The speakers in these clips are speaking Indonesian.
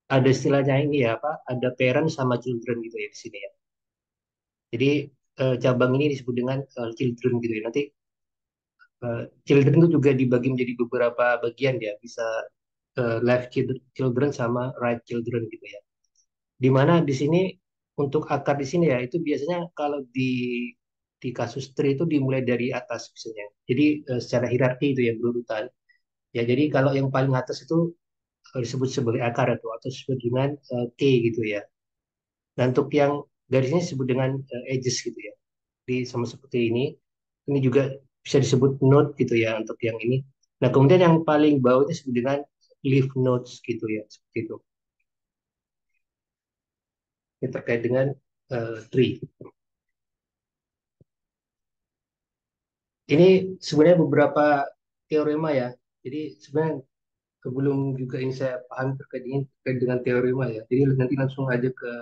ada istilahnya ini ya apa? Ada parent sama children gitu ya di sini ya. Jadi cabang ini disebut dengan children gitu ya. Nanti children itu juga dibagi menjadi beberapa bagian ya. Bisa left children sama right children gitu ya. Di mana di sini untuk akar di sini ya itu biasanya kalau di kasus tree itu dimulai dari atas biasanya. Jadi secara hierarki itu ya berurutan. Ya jadi kalau yang paling atas itu disebut sebagai akar atau disebut dengan K gitu ya. Dan untuk yang garisnya disebut dengan edges gitu ya. Jadi sama seperti ini juga bisa disebut node gitu ya untuk yang ini. Nah kemudian yang paling bawah itu disebut dengan leaf nodes gitu ya, seperti itu. Ini terkait dengan tree. Ini sebenarnya beberapa teorema ya. Jadi sebenarnya sebelum juga ini saya paham terkait dengan teorema ya. Jadi nanti langsung aja ke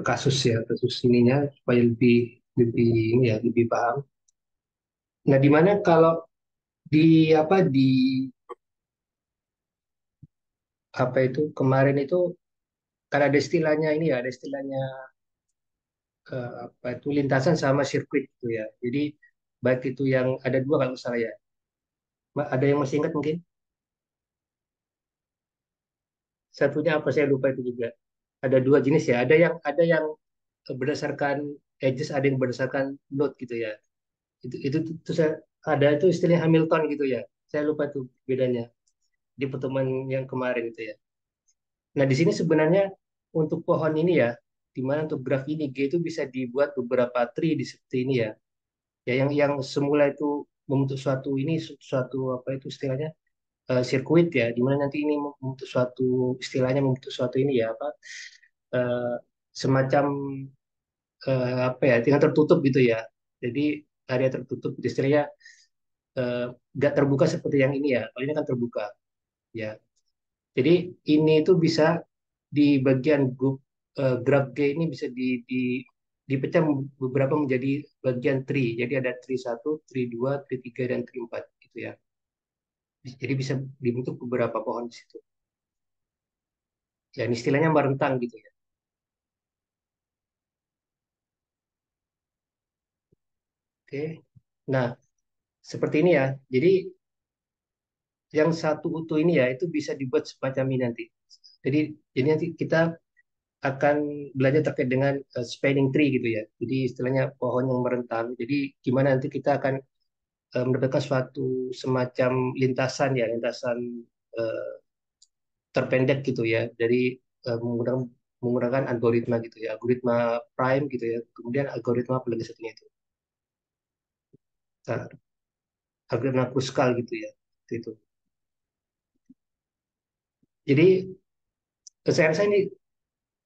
kasus ya, kasus ininya supaya lebih lebih ini ya, lebih paham. Nah, di mana kalau di apa apa itu kemarin itu kan ada istilahnya ini ya, ada istilahnya apa itu lintasan sama sirkuit gitu ya. Jadi baik itu yang ada dua kalau nggak salah ya. Ada yang masih ingat mungkin? Satunya apa saya lupa itu juga. Ada dua jenis ya. Ada yang berdasarkan edges, ada yang berdasarkan load gitu ya. Itu saya ada itu istilahnya Hamilton gitu ya. Saya lupa tuh bedanya di pertemuan yang kemarin itu ya. Nah, di sini sebenarnya untuk pohon ini ya, di mana untuk graf ini G itu bisa dibuat beberapa tree di seperti ini ya. Ya yang semula itu membentuk suatu ini suatu apa itu istilahnya sirkuit ya, di mana nanti ini membentuk suatu istilahnya membentuk suatu ini ya apa eh, semacam apa ya tinggal tertutup gitu ya. Jadi area tertutup istilahnya eh, nggak terbuka seperti yang ini ya. Kalau ini kan terbuka ya. Jadi ini itu bisa di bagian grup graf G ini bisa dipecah beberapa menjadi bagian tree. Jadi ada tree satu, tree 2, tree 3 dan tree 4 gitu ya. Jadi bisa dibentuk beberapa pohon di situ. Ya, ini istilahnya merentang gitu ya. Oke. Nah, seperti ini ya. Jadi yang satu utuh ini ya itu bisa dibuat semacam ini nanti. Jadi nanti kita akan belajar terkait dengan spanning tree gitu ya. Jadi istilahnya pohon yang merentang. Jadi gimana nanti kita akan mendapatkan suatu semacam lintasan ya, lintasan eh, terpendek gitu ya dari menggunakan algoritma gitu ya, algoritma prime gitu ya. Kemudian algoritma apa lagi satunya itu, nah, algoritma Kruskal gitu ya. Itu. Jadi saya rasa ini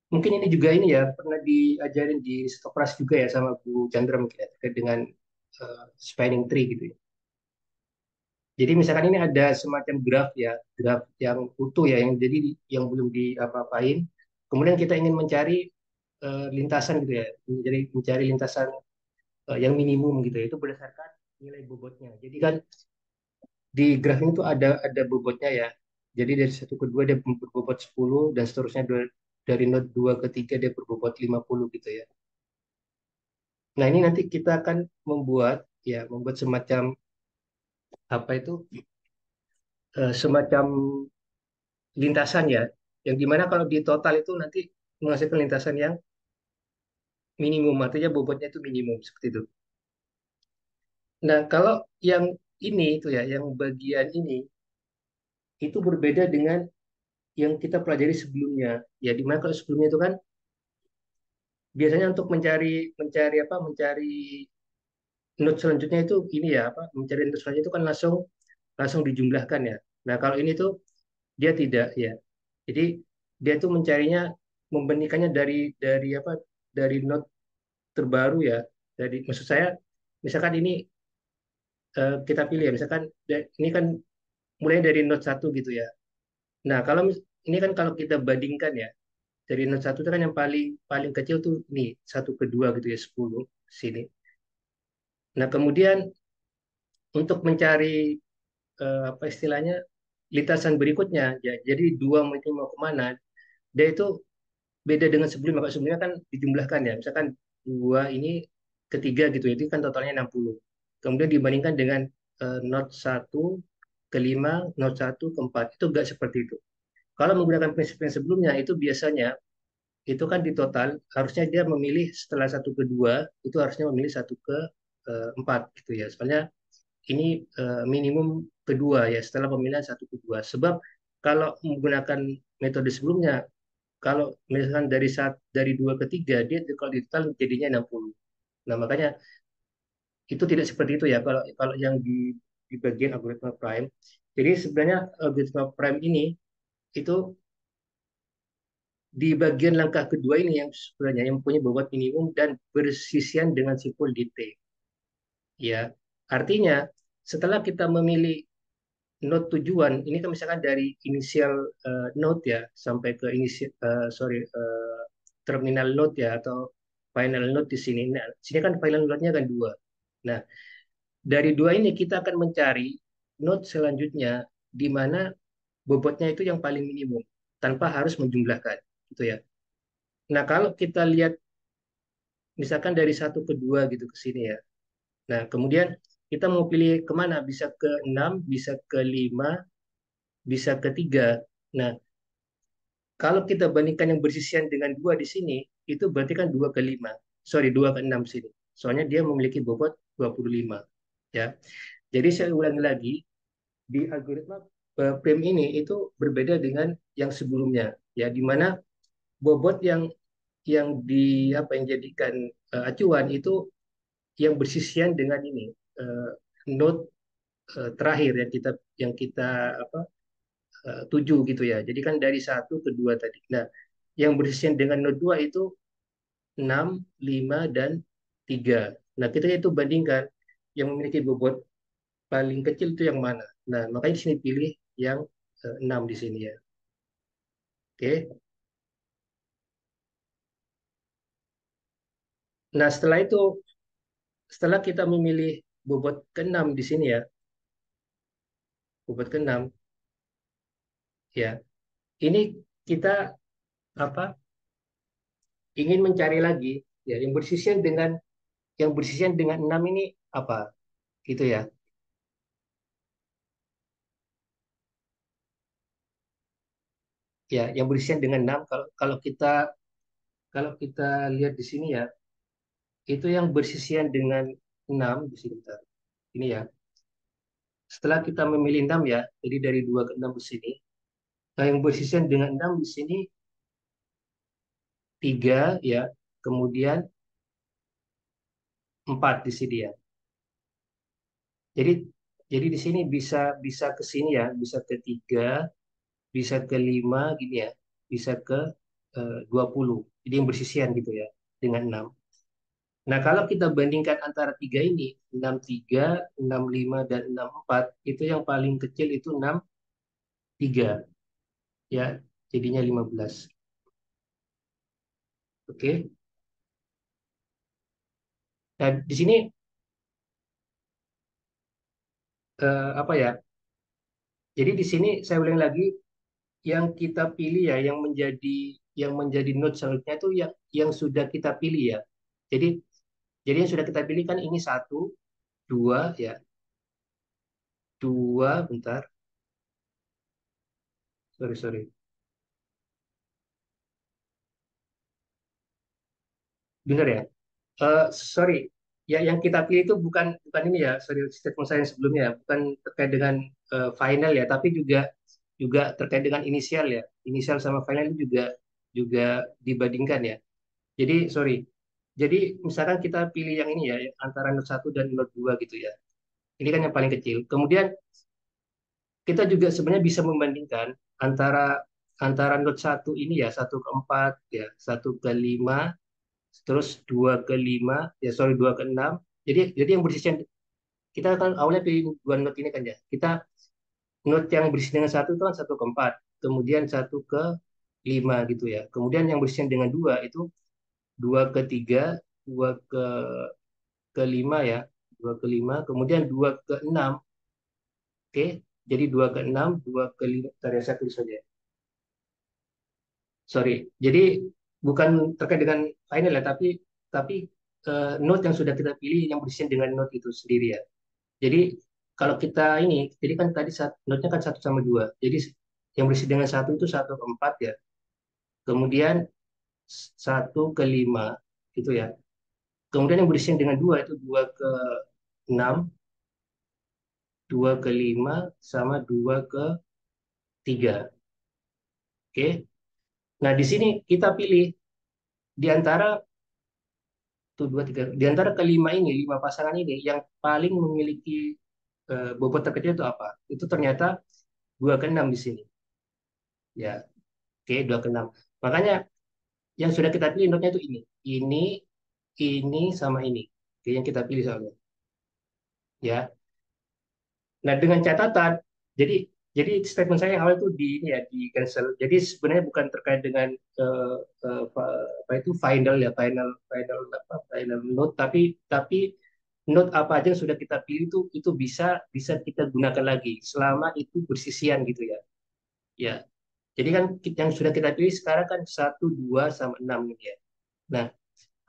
mungkin ini juga ini ya pernah diajarin di Stokras juga ya sama Bu Chandra mungkin ya, terkait dengan spanning tree gitu ya. Jadi misalkan ini ada semacam graf ya, graf yang utuh ya, yang jadi yang belum diapa-apain. Kemudian kita ingin mencari lintasan gitu ya, jadi mencari lintasan yang minimum gitu ya, itu berdasarkan nilai bobotnya. Jadi kan di graf ini tuh ada bobotnya ya. Jadi dari satu ke dua dia berbobot 10 dan seterusnya dari node 2 ke 3 dia berbobot 50 gitu ya. Nah, ini nanti kita akan membuat semacam apa itu semacam lintasan ya, yang dimana kalau di total itu nanti menghasilkan lintasan yang minimum, artinya bobotnya itu minimum seperti itu. Nah, kalau yang ini itu ya, yang bagian ini itu berbeda dengan yang kita pelajari sebelumnya. Ya, dimana kalau sebelumnya itu kan biasanya untuk mencari node selanjutnya itu ini ya apa, mencari node selanjutnya itu kan langsung langsung dijumlahkan ya. Nah, kalau ini tuh dia tidak ya. Jadi dia tuh mencarinya membandingkannya dari apa dari node terbaru ya. Jadi maksud saya misalkan ini kita pilih ya misalkan ini kan mulai dari node satu gitu ya. Nah, ini kan kalau kita bandingkan ya dari node satu itu kan yang paling paling kecil tuh ini satu kedua gitu ya 10 sini. Nah, kemudian untuk mencari apa istilahnya lintasan berikutnya, ya, jadi dua itu mau kemana, dia itu beda dengan sebelumnya. Kalau sebelumnya kan dijumlahkan ya, misalkan dua ini ketiga gitu, itu kan totalnya 60. Kemudian dibandingkan dengan not satu ke 5, not satu ke 4, itu enggak seperti itu. Kalau menggunakan prinsip yang sebelumnya, itu biasanya itu kan di total harusnya dia memilih setelah satu ke dua, itu harusnya memilih satu ke 4 gitu ya. Soalnya ini minimum kedua ya setelah pemilihan satu ke dua. Sebab kalau menggunakan metode sebelumnya, kalau misalkan dari dua ke tiga, dia kalau di total jadinya 60. Nah, makanya itu tidak seperti itu ya kalau kalau yang di bagian algoritma prime. Jadi sebenarnya algoritma prime ini itu di bagian langkah kedua ini yang sebenarnya yang mempunyai bobot minimum dan bersisian dengan simpul di T. Ya, artinya setelah kita memilih node tujuan, ini kan misalkan dari inisial node ya sampai ke inisial terminal node ya atau final node di sini. Nah, sini kan final node-nya kan dua. Nah, dari dua ini kita akan mencari node selanjutnya di mana bobotnya itu yang paling minimum tanpa harus menjumlahkan, gitu ya. Nah, kalau kita lihat misalkan dari satu ke dua gitu ke sini ya. Nah, kemudian kita mau pilih kemana? Bisa ke 6, bisa ke 5, bisa ke 3. Nah, kalau kita bandingkan yang bersisian dengan dua di sini, itu berarti kan 2 ke 5. Sorry, 2 ke 6 sini. Soalnya dia memiliki bobot 25. Ya. Jadi saya ulangi lagi, di algoritma PRIM ini itu berbeda dengan yang sebelumnya. Ya, di mana bobot yang di apa yang jadikan acuan itu yang bersisian dengan ini node terakhir yang kita apa tuju gitu ya. Jadi kan dari satu ke dua tadi. Nah, yang bersisian dengan node 2 itu 6, 5 dan 3. Nah, kita itu bandingkan yang memiliki bobot paling kecil itu yang mana. Nah, makanya di sini pilih yang 6 di sini ya. Oke. Nah, setelah kita memilih bobot ke-6 di sini ya, bobot ke-6 ya. Ini kita apa? Ingin mencari lagi ya yang bersisian dengan 6 ini apa? Gitu ya. Ya, yang berusia dengan 6 kalau kita lihat di sini ya, itu yang bersisian dengan 6 di sini bentar. Ini ya. Setelah kita memilih 6 ya, jadi dari 2 ke 6 di sini. Nah, yang bersisian dengan 6 di sini 3 ya, kemudian 4 di sini ya. Jadi jadi di sini bisa bisa ke sini ya, bisa ke 3, bisa ke 5 gini ya, bisa ke 20. Jadi yang bersisian gitu ya dengan 6. Nah, kalau kita bandingkan antara tiga ini, 63, 65, dan 64, itu yang paling kecil itu 63, ya, jadinya 15. Oke. Nah, di sini apa ya? Jadi di sini saya ulang lagi, yang kita pilih ya, yang menjadi node selanjutnya itu yang sudah kita pilih ya. Jadi jadi yang sudah kita pilih kan ini satu, dua ya, dua, bentar, sorry sorry, bener ya. Sorry, ya yang kita pilih itu bukan bukan ini ya, sorry statement saya yang sebelumnya ya, bukan terkait dengan final ya, tapi juga juga terkait dengan inisial ya. Inisial sama final itu juga juga dibandingkan ya. Jadi sorry, jadi misalkan kita pilih yang ini ya, antara node satu dan node 2 gitu ya. Ini kan yang paling kecil. Kemudian kita juga sebenarnya bisa membandingkan antara antara node satu ini ya, satu ke 4 ya, satu ke 5, terus 2 ke 5 ya, sorry, 2 ke 6. Jadi yang bersisian, kita kan awalnya pilih dua note ini kan ya. Kita note yang bersisian dengan satu itu kan satu ke 4, kemudian satu ke 5 gitu ya. Kemudian yang bersisian dengan dua itu dua ke 3, dua ke 5 ya, dua ke 5, kemudian dua ke 6. Oke. Jadi 2 ke 6, 2 ke 5, tadi saya tulis saja. Sorry. Jadi bukan terkait dengan final ya, tapi note yang sudah kita pilih yang berisian dengan note itu sendiri ya. Jadi kalau kita ini, jadi kan tadi note-nya kan 1 sama 2. Jadi yang berisi dengan satu itu 1 ke 4 ya. Kemudian 1 ke 5 gitu ya. Kemudian yang berisian dengan 2 itu 2 ke 6, 2 ke 5, sama 2 ke 3. Oke. Nah, di sini kita pilih di antara tuh 2, 3, di antara kelima ini, 5 pasangan ini yang paling memiliki bobot terkecil itu apa? Itu ternyata 2 ke 6 di sini. Ya, oke, 2 ke 6. Makanya yang sudah kita pilih notnya itu ini sama ini. Oke, yang kita pilih soalnya. Ya. Nah, dengan catatan, jadi jadi statement saya yang awal itu ini ya di cancel. Jadi sebenarnya bukan terkait dengan eh, apa itu final ya, final note, tapi note apa aja yang sudah kita pilih itu bisa bisa kita gunakan lagi selama itu bersisian gitu ya. Ya. Jadi kan yang sudah kita pilih sekarang kan 1, 2, sama 6 gitu ya. Nah,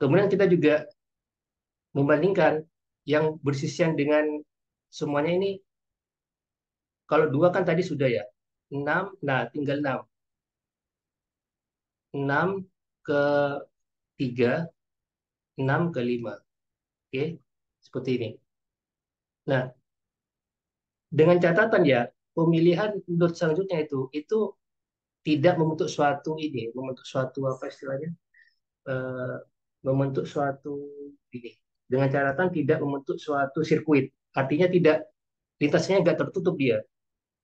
kemudian kita juga membandingkan yang bersisian dengan semuanya ini. Kalau 2 kan tadi sudah ya. 6, nah tinggal 6. 6 ke 3, 6 ke 5. Oke, seperti ini. Nah, dengan catatan ya, pemilihan note selanjutnya itu tidak membentuk suatu ini, membentuk suatu apa istilahnya? Eh, membentuk suatu ini. Dengan catatan tidak membentuk suatu sirkuit. Artinya tidak lintasnya nggak tertutup dia.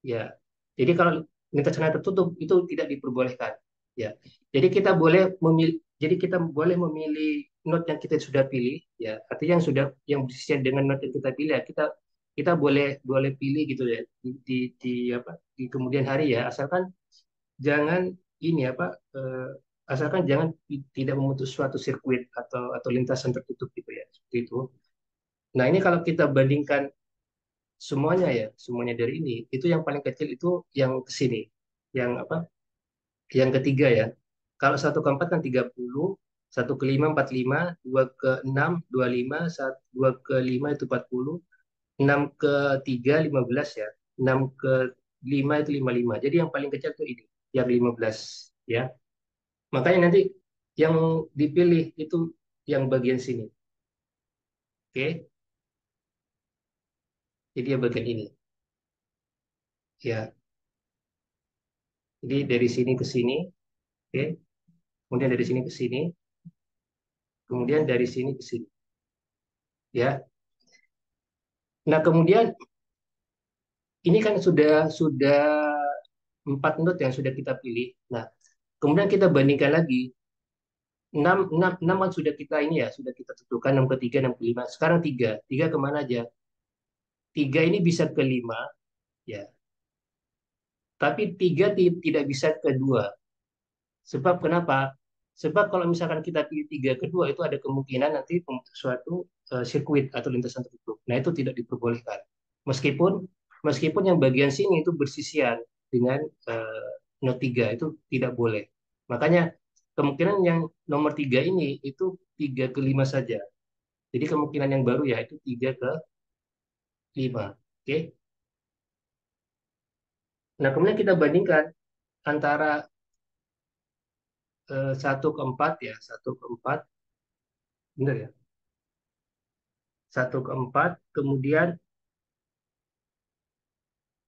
Ya, jadi kalau lintas sana tertutup itu tidak diperbolehkan. Ya, jadi kita boleh memilih. Jadi kita boleh memilih note yang kita sudah pilih. Ya, artinya yang bersisian dengan note yang kita pilih. Ya, kita kita boleh boleh pilih gitu ya di apa di kemudian hari ya. Asalkan jangan ini apa asalkan jangan tidak memutus suatu sirkuit atau lintasan tertutup gitu ya. Seperti itu. Nah ini kalau kita bandingkan semuanya ya, semuanya dari ini, itu yang paling kecil itu yang ke sini. Yang apa? Yang ketiga ya. Kalau 1 ke 4 kan 30, 1 ke 5 45, 2 ke 6 25, 2 ke 5 itu 40, 6 ke 3 15 ya. 6 ke 5 itu 55. Jadi yang paling kecil itu ini, yang 15 ya. Makanya nanti yang dipilih itu yang bagian sini. Oke. Jadi yang bagian ini. Ya. Jadi dari sini ke sini, oke. Kemudian dari sini ke sini, kemudian dari sini ke sini. Ya. Nah, kemudian ini kan sudah 4 not yang sudah kita pilih. Nah, kemudian kita bandingkan lagi 6 kan sudah kita ini ya, sudah kita tentukan 6 ke 3, 6 ke 5. Sekarang 3. 3 kemana aja? 3 ini bisa ke 5, ya. Tapi 3 tidak bisa ke 2. Sebab kenapa? Sebab kalau misalkan kita pilih 3 ke 2 itu ada kemungkinan nanti suatu sirkuit atau lintasan tertutup. Nah, itu tidak diperbolehkan. Meskipun meskipun yang bagian sini itu bersisian dengan not 3 itu tidak boleh. Makanya kemungkinan yang nomor 3 ini itu 3 ke 5 saja. Jadi kemungkinan yang baru ya itu 3 ke 5. Oke. Nah, kemudian kita bandingkan antara 1 ke 4 ya, 1 ke 4, benar ya, 1 ke 4, kemudian,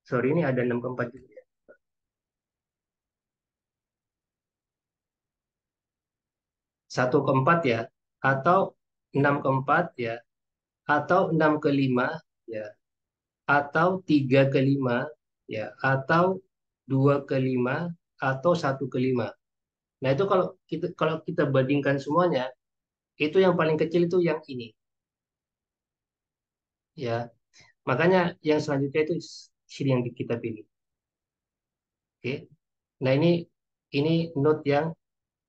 sorry ini ada 6 ke 4 juga ya. 1 ke 4 ya, atau 6 ke 4 ya, atau 6 ke 5 ya, atau 3 ke 5 ya, atau 2 ke 5 atau 1 ke 5. Nah itu kalau kita bandingkan semuanya, itu yang paling kecil itu yang ini ya. Makanya yang selanjutnya itu sini yang kita pilih. Oke. Nah ini note yang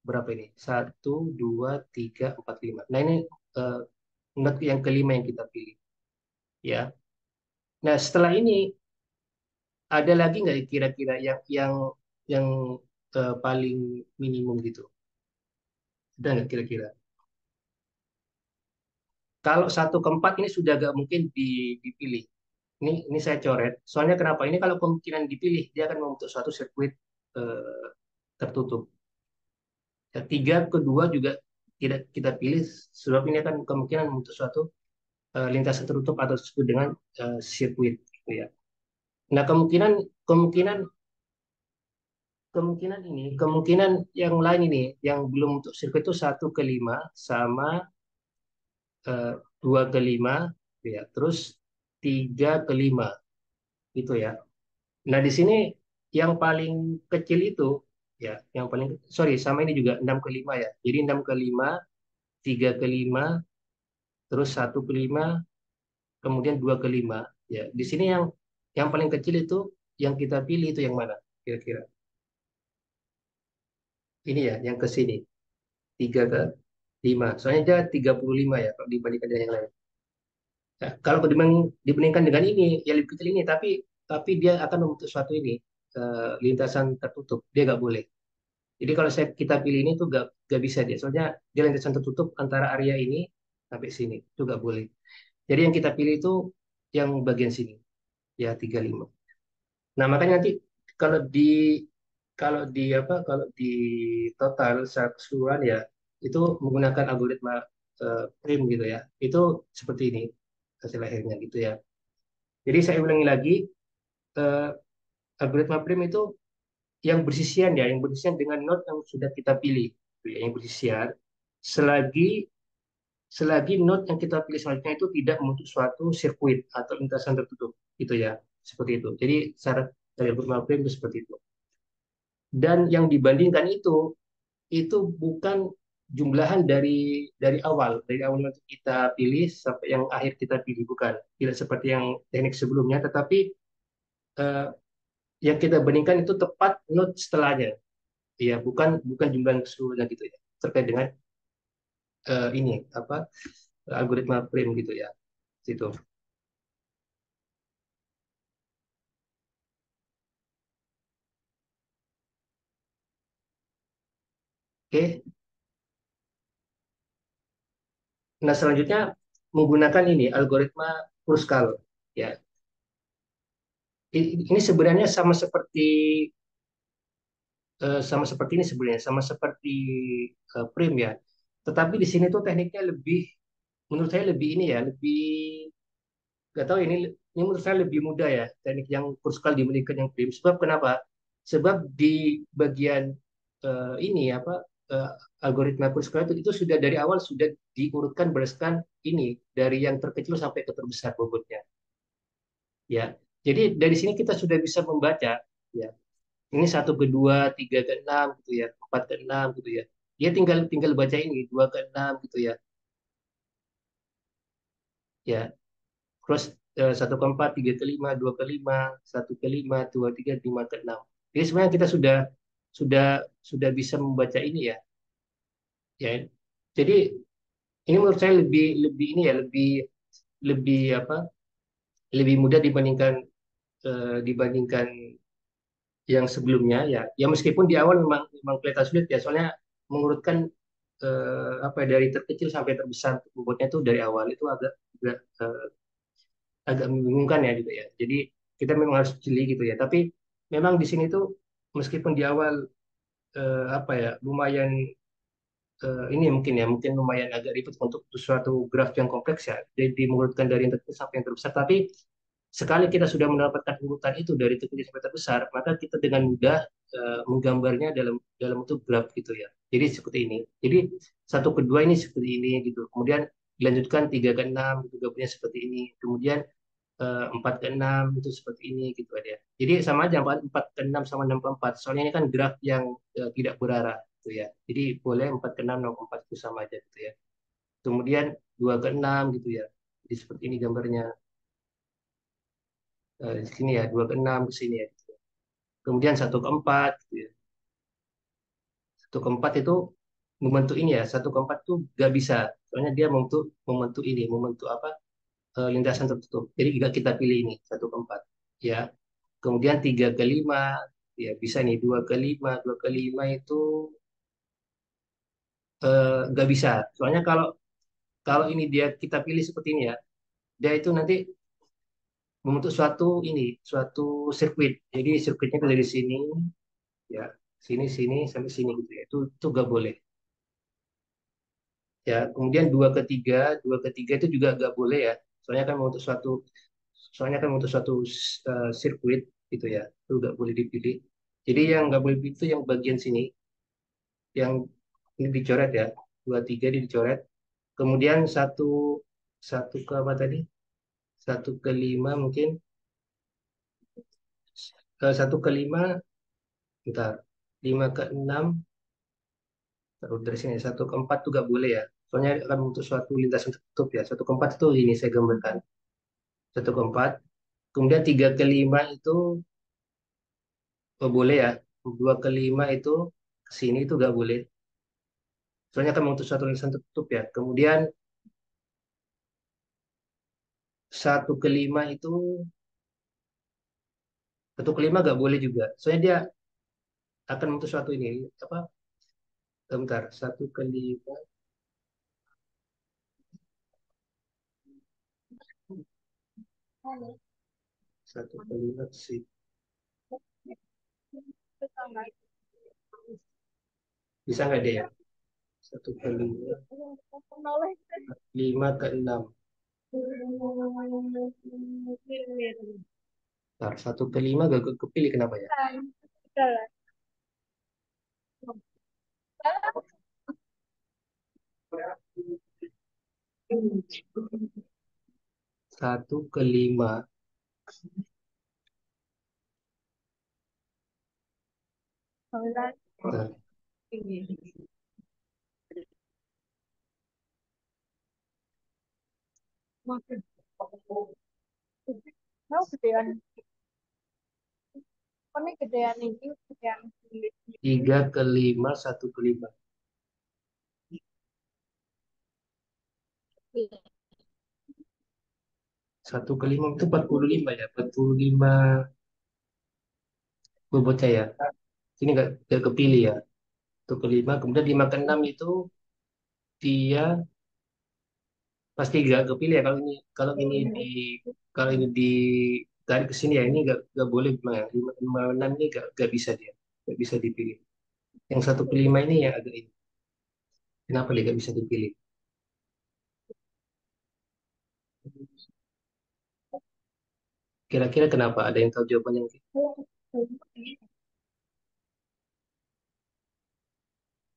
berapa ini? 1, 2, 3, 4, 5. Nah ini eh, note yang kelima yang kita pilih. Ya. Nah setelah ini Ada lagi nggak kira-kira yang paling minimum gitu? Ada nggak kira-kira? Kalau satu ke empat ini sudah nggak mungkin dipilih. Ini saya coret. Soalnya kenapa? Ini kalau kemungkinan dipilih, dia akan membentuk suatu sirkuit eh, tertutup. Ya, tiga kedua juga tidak kita pilih, sebab ini akan kemungkinan membentuk suatu lintasan tertutup atau disebut dengan sirkuit. Gitu ya. Nah kemungkinan kemungkinan yang lain ini, yang belum untuk sirkuit itu satu ke lima sama eh, dua ke lima, ya, terus tiga ke lima, itu ya. Nah di sini yang paling kecil itu, ya, yang paling sorry sama ini juga enam ke lima ya. Jadi enam ke lima, tiga ke lima, terus satu ke lima, kemudian dua ke lima. Ya, di sini yang paling kecil itu yang kita pilih itu yang mana? Kira-kira ini ya, yang ke sini tiga ke lima. Soalnya dia 35 ya kalau dibandingkan dengan yang lain. Nah, kalau dibandingkan dengan ini, ya lebih kecil ini, tapi dia akan membentuk suatu ini lintasan tertutup. Dia nggak boleh. Jadi kalau kita pilih ini tuh nggak bisa dia. Soalnya dia lintasan tertutup antara area ini sampai sini. Itu nggak boleh. Jadi yang kita pilih itu yang bagian sini. Ya 35. Nah makanya nanti kalau di kalau di total secara keseluruhan ya itu menggunakan algoritma prim gitu ya. Itu seperti ini hasil akhirnya gitu ya. Jadi saya ulangi lagi, eh, algoritma prim itu yang bersisian dengan node yang sudah kita pilih, gitu ya, yang bersisian selagi selagi node yang kita pilih selanjutnya itu tidak membentuk suatu sirkuit atau lintasan tertutup, gitu ya, seperti itu. Jadi syarat dari algoritma prim itu seperti itu. Dan yang dibandingkan itu bukan jumlahan dari awal yang kita pilih sampai yang akhir kita pilih, bukan, tidak seperti yang teknik sebelumnya, tetapi eh, yang kita bandingkan itu tepat node setelahnya. Ya, bukan bukan jumlah keseluruhannya gitu ya. Terkait dengan ini apa algoritma prim gitu ya. Situ. Oke. Nah, selanjutnya menggunakan ini algoritma Kruskal ya. Ini sebenarnya sama seperti ini sebenarnya, sama seperti prim ya. Tetapi di sini tuh tekniknya lebih, menurut saya lebih ini ya, lebih nggak tahu ini menurut saya lebih mudah ya teknik yang Kruskal dibandingkan yang prim. Sebab kenapa? Sebab di bagian ini apa eh, algoritma Kruskal itu sudah dari awal sudah diurutkan berdasarkan ini dari yang terkecil sampai ke terbesar bobotnya ya. Jadi dari sini kita sudah bisa membaca ya. Ini satu ke dua, tiga ke enam gitu ya, empat ke enam gitu ya. Dia tinggal tinggal baca ini dua ke enam gitu ya. Ya, terus satu ke empat, tiga ke lima, dua ke lima, satu ke lima, dua tiga, lima ke enam. Jadi sebenarnya kita sudah sudah bisa membaca ini ya. Ya, jadi ini menurut saya lebih lebih ini ya, lebih lebih apa? Lebih mudah dibandingkan yang sebelumnya ya. Ya meskipun di awal memang kelihatan sulit ya, soalnya mengurutkan apa ya, dari terkecil sampai terbesar bobotnya itu dari awal itu agak agak membingungkan ya gitu ya. Jadi kita memang harus jeli gitu ya. Tapi memang di sini tuh meskipun di awal apa ya lumayan ini mungkin lumayan agak ribet untuk suatu graf yang kompleks ya. Jadi mengurutkan dari yang terkecil sampai yang terbesar. Tapi sekali kita sudah mendapatkan urutan itu dari terkecil sampai terbesar, maka kita dengan mudah menggambarnya dalam dalam bentuk graf gitu ya. Jadi seperti ini. Jadi satu kedua ini seperti ini gitu. Kemudian dilanjutkan tiga ke enam gitu gabungnya seperti ini. Kemudian empat ke enam itu seperti ini gitu aja. Jadi sama aja empat ke enam sama enam ke empat. Soalnya ini kan graf yang tidak berarah gitu ya. Jadi boleh empat ke enam, enam ke empat itu sama aja gitu ya. Kemudian dua ke enam gitu ya. Jadi seperti ini gambarnya. Di sini ya dua ke enam ke sini ya. Kemudian satu ke empat gitu ya. Satu ke empat itu membentuk ini ya. Satu ke empat tuh gak bisa. Soalnya dia membentuk membentuk ini, membentuk apa lintasan tertutup. Jadi juga kita pilih ini satu ke empat ya. Kemudian 3 ke 5, ya bisa nih 2 ke 5. 2 ke 5 itu nggak bisa. Soalnya kalau kalau ini dia kita pilih seperti ini ya, dia itu nanti membentuk suatu sirkuit. Jadi sirkuitnya itu dari sini, ya sini sini sampai sini gitu ya. Itu nggak boleh. Ya, kemudian 2 ke 3 itu juga nggak boleh ya. Soalnya kan membentuk suatu, soalnya kan membentuk suatu sirkuit gitu ya. Itu nggak boleh dipilih. Jadi yang nggak boleh dipilih itu yang bagian sini, yang ini dicoret ya. 2 3 ini dicoret. Kemudian satu satu ke apa tadi? 1 ke 5 mungkin. 1 ke 5, bentar. 5 ke 6, taruh dari sini. 1 ke 4 tuh nggak boleh ya. Soalnya akan membentuk suatu lintasan tertutup ya. 1 ke 4 itu ini saya gambarkan. 1 ke 4. Kemudian 3 ke 5 itu boleh ya. 2 ke 5 itu ke sini itu nggak boleh. Soalnya akan membentuk suatu lintasan tertutup ya. Kemudian 1 ke 5 itu 1 ke 5 nggak boleh juga. Soalnya dia akan membentuk suatu ini apa? Bentar. 1 ke 5. 1 ke 5 sih. Bisa nggak deh ya? 1 ke 5. 5 ke 6. Bentar. 1 ke 5 gak kepilih kenapa ya? 1 ke 5. Bentar. Gedean ini gedean 3 ke 5. 1 ke 5. 1 ke 5 itu 45 ya. 45 bobotnya ya. Ini nggak kepilih ya. 1 ke 5. Kemudian 5 ke 6 itu dia pasti nggak kepilih ya. Kalau ini ditarik ke sini ya, ini nggak boleh memang ya. 5 ke 6 ini nggak bisa dia. Nggak bisa dipilih. Yang 1 ke 5 ini ya agak ini. Kenapa dia nggak bisa dipilih? Kira-kira kenapa? Ada yang tahu jawabannya mungkin?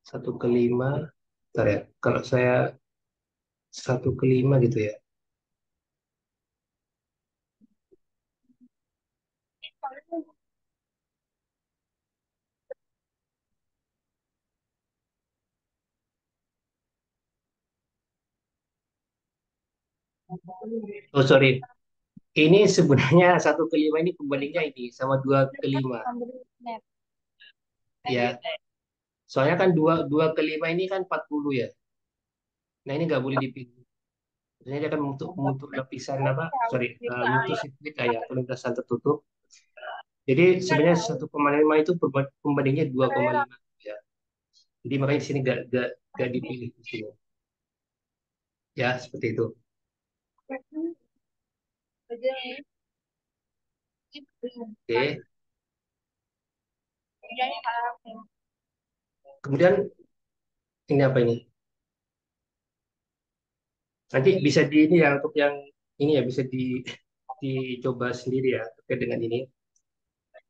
1 ke 5. Bentar ya. Kalau saya 1 ke 5 gitu ya. Oh sorry. Ini sebenarnya 1 ke 5 ini kembalinya ini sama 2 ke 5. net. Ya, soalnya kan dua ke 5 ini kan 40 ya. Nah ini nggak boleh dipilih. Biasanya dia akan untuk lapisan apa? Sorry, untuk sirkuit ya, atau lintasan tertutup. Jadi sebenarnya 1,5 itu pembandingnya 2,5 ya. Jadi makanya di sini nggak dipilih di sini. Ya seperti itu. Oke. Kemudian ini apa ini? Nanti bisa di ini ya untuk yang ini ya bisa dicoba sendiri ya terkait dengan ini.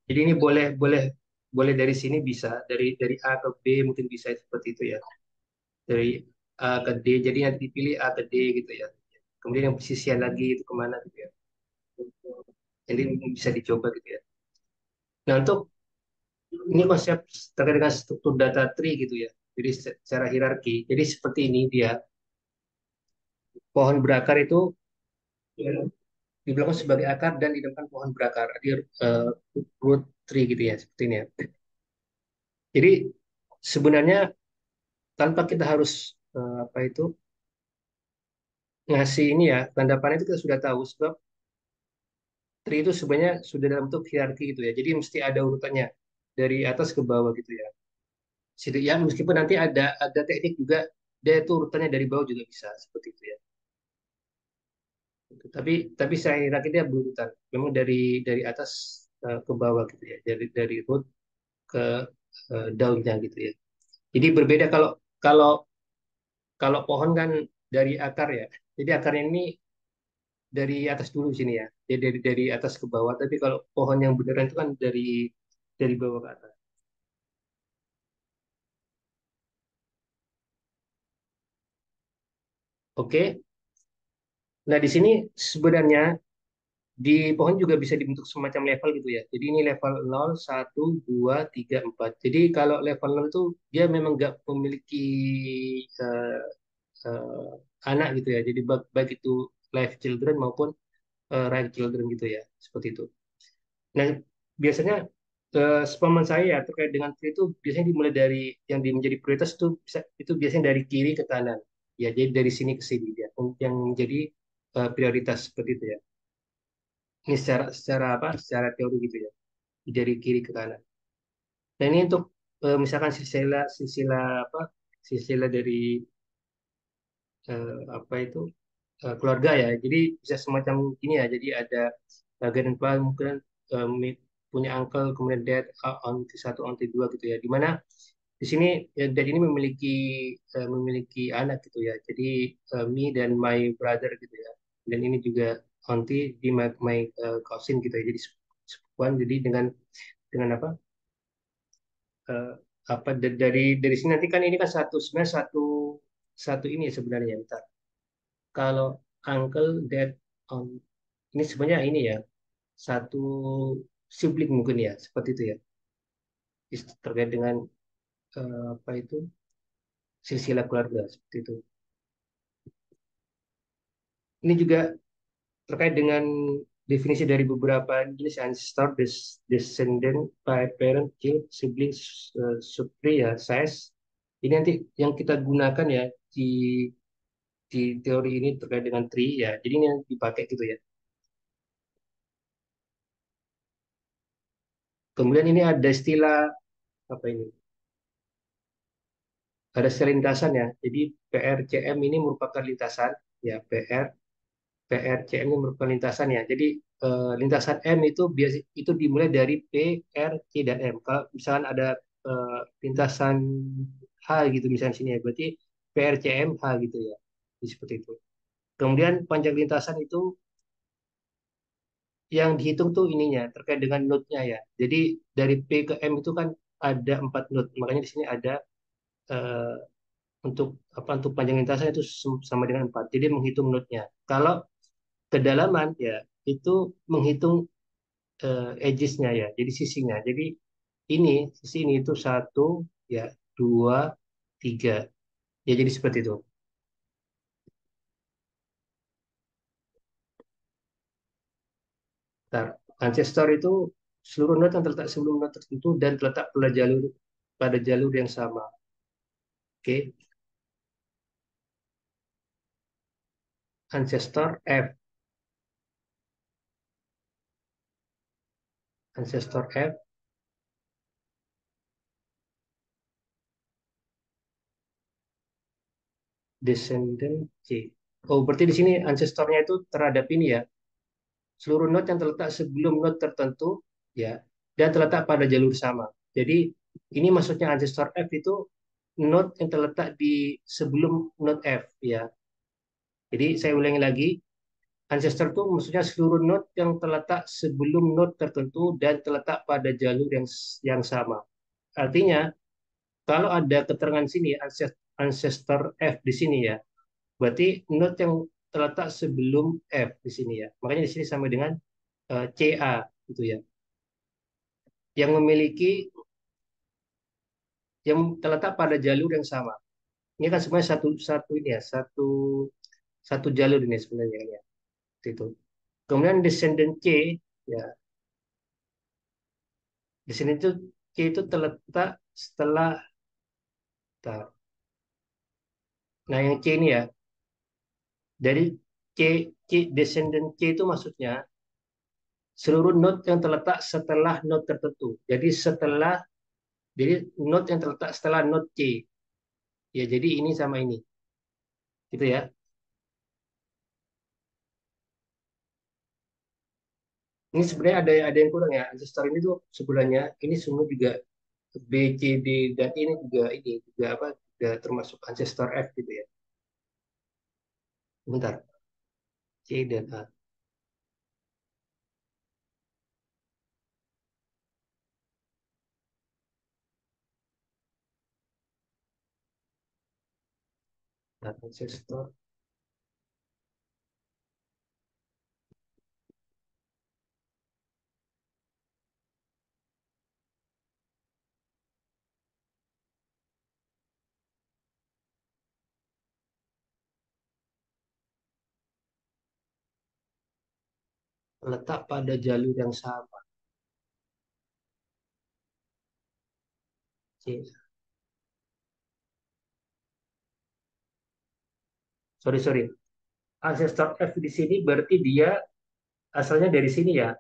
Jadi ini boleh boleh boleh dari sini bisa dari A ke B mungkin bisa seperti itu ya. Dari A ke D jadi nanti dipilih A ke D gitu ya. Kemudian yang sisian lagi itu kemana gitu ya. Jadi bisa dicoba gitu ya. Nah untuk ini konsep terkait dengan struktur data tree gitu ya. Jadi secara hierarki. Jadi seperti ini dia pohon berakar itu dibilang sebagai akar dan di depan pohon berakar. Jadi root tree gitu ya seperti ini ya. Jadi sebenarnya tanpa kita harus apa itu ngasih ini ya tanda panah itu kita sudah tahu sebab tree itu sebenarnya sudah dalam bentuk hierarki gitu ya. Jadi mesti ada urutannya dari atas ke bawah gitu ya. Ya meskipun nanti ada teknik juga dia itu urutannya dari bawah juga bisa seperti itu ya. Tapi saya kira dia berurutan. Memang dari atas ke bawah gitu ya. Dari root ke daunnya gitu ya. Jadi berbeda kalau kalau kalau pohon kan dari akar ya. Jadi akarnya ini dari atas dulu sini ya. Jadi dari atas ke bawah. Tapi kalau pohon yang beneran itu kan dari bawah ke atas. Oke. Nah, di sini sebenarnya di pohon juga bisa dibentuk semacam level gitu ya. Jadi ini level 0, 1, 2, 3, 4. Jadi kalau level 0 itu dia memang nggak memiliki eh, eh, anak gitu ya. Jadi baik itu live children maupun right children gitu ya. Seperti itu. Nah, biasanya sepaman saya ya terkait dengan tree itu biasanya dimulai dari yang menjadi prioritas itu itu biasanya dari kiri ke kanan. Ya, jadi dari sini ke sini ya. Yang menjadi prioritas seperti itu ya. Ini secara apa? Secara teori gitu ya. Dari kiri ke kanan. Nah, ini untuk misalkan silsilah apa? Silsilah dari apa itu keluarga ya. Jadi bisa semacam ini ya. Jadi ada grandpa mungkin eh, mi- punya uncle kemudian dad aunty satu aunty dua gitu ya. Di mana di sini ya, dad ini memiliki anak gitu ya. Jadi me dan my brother gitu ya. Dan ini juga aunty di my cousin gitu ya. Jadi sepupuan jadi dengan apa? eh, apa dari sini nanti kan ini kan sebenarnya satu satu ini ya sebenarnya bentar. Kalau uncle dad on ini sebenarnya ini ya satu sibling mungkin ya seperti itu ya. Terkait dengan apa itu silsilah keluarga seperti itu. Ini juga terkait dengan definisi dari beberapa jenis ancestor, descendant, parent, child, siblings, supri ya, size. Ini nanti yang kita gunakan ya di teori ini terkait dengan tree ya. Jadi ini yang dipakai gitu ya. Kemudian ini ada istilah apa ini? Ada istilah lintasan ya. Jadi PRCM ini merupakan lintasan ya PRCM ini merupakan lintasan ya. Jadi lintasan M itu biasa itu dimulai dari P, R, C dan M. Kalau misalkan ada lintasan H gitu misalnya sini ya, berarti PRCM H gitu ya. Jadi seperti itu. Kemudian panjang lintasan itu yang dihitung tuh ininya terkait dengan node-nya ya. Jadi dari P ke M itu kan ada 4 node. Makanya di sini ada eh, untuk apa untuk panjang lintasan itu sama dengan 4. Jadi menghitung node-nya. Kalau kedalaman ya itu menghitung edges-nya ya. Jadi sisinya. Jadi ini sisi ini itu satu ya dua tiga. Ya jadi seperti itu. Ntar, ancestor itu seluruh node yang terletak sebelum node tertentu dan terletak pada jalur yang sama. Oke. Ancestor F. Ancestor F, descendant C. Oh, berarti di sini ancestornya itu terhadap ini ya, seluruh node yang terletak sebelum node tertentu ya, dan terletak pada jalur sama. Jadi ini maksudnya ancestor F itu node yang terletak di sebelum node F ya. Jadi saya ulangi lagi, ancestor itu maksudnya seluruh node yang terletak sebelum node tertentu dan terletak pada jalur yang sama. Artinya kalau ada keterangan sini ancestor F di sini ya, berarti node yang terletak sebelum F di sini ya. Makanya di sini sama dengan CA gitu ya. Yang memiliki yang terletak pada jalur yang sama. Ini kan sebenarnya satu satu ini ya, satu satu jalur ini sebenarnya ya. Itu. Kemudian descendant C ya, descendant itu C itu terletak setelah bentar. Nah, yang C ini ya, dari C descendant C itu maksudnya seluruh node yang terletak setelah node tertentu. Jadi node yang terletak setelah node C. Ya, jadi ini sama ini. Gitu ya. Ini sebenarnya ada yang kurang ya. Ancestor ini tuh sebenarnya ini semua juga B, C, D dan ini juga apa? Juga termasuk ancestor F gitu ya. Bentar. C dan A. Nah, ancestor letak pada jalur yang sama. C. Sorry, sorry. Ancestor F di sini berarti dia asalnya dari sini ya.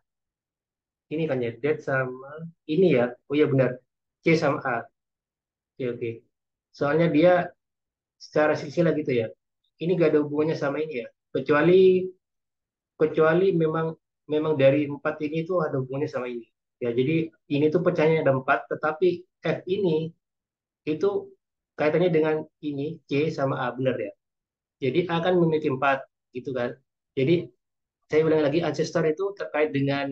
Ini kan ya, dead sama ini ya. Oh iya benar. C sama A. Oke, oke. Soalnya dia secara silsilah gitu ya. Ini gak ada hubungannya sama ini ya. Kecuali kecuali memang memang dari empat ini tuh ada hubungannya sama ini. Ya, jadi ini tuh pecahnya ada empat, tetapi F ini itu kaitannya dengan ini C sama A benar ya. Jadi A kan memiliki empat gitu kan. Jadi saya ulang lagi ancestor itu terkait dengan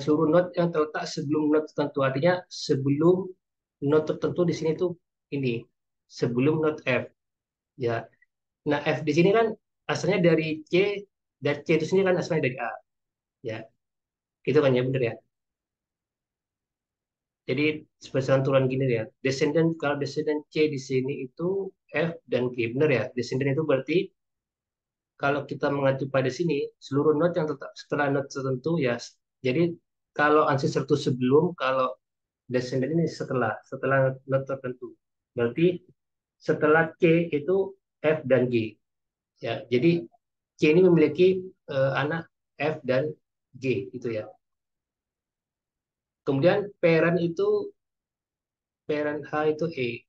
seluruh node yang terletak sebelum node tertentu. Artinya sebelum node tertentu di sini tuh ini sebelum node F ya. Nah, F di sini kan asalnya dari C dan C itu sendiri kan asalnya dari A ya. Gitu kan ya bener ya. Jadi sebagai turun gini ya. Kalau descendant C di sini itu F dan G bener ya. Descendant itu berarti kalau kita mengacu pada sini seluruh node yang tetap setelah node tertentu ya. Jadi kalau ancestor itu sebelum, kalau descendant ini setelah node tertentu. Berarti setelah C itu F dan G. Ya, jadi C ini memiliki anak F dan G gitu ya. Kemudian parent H itu E.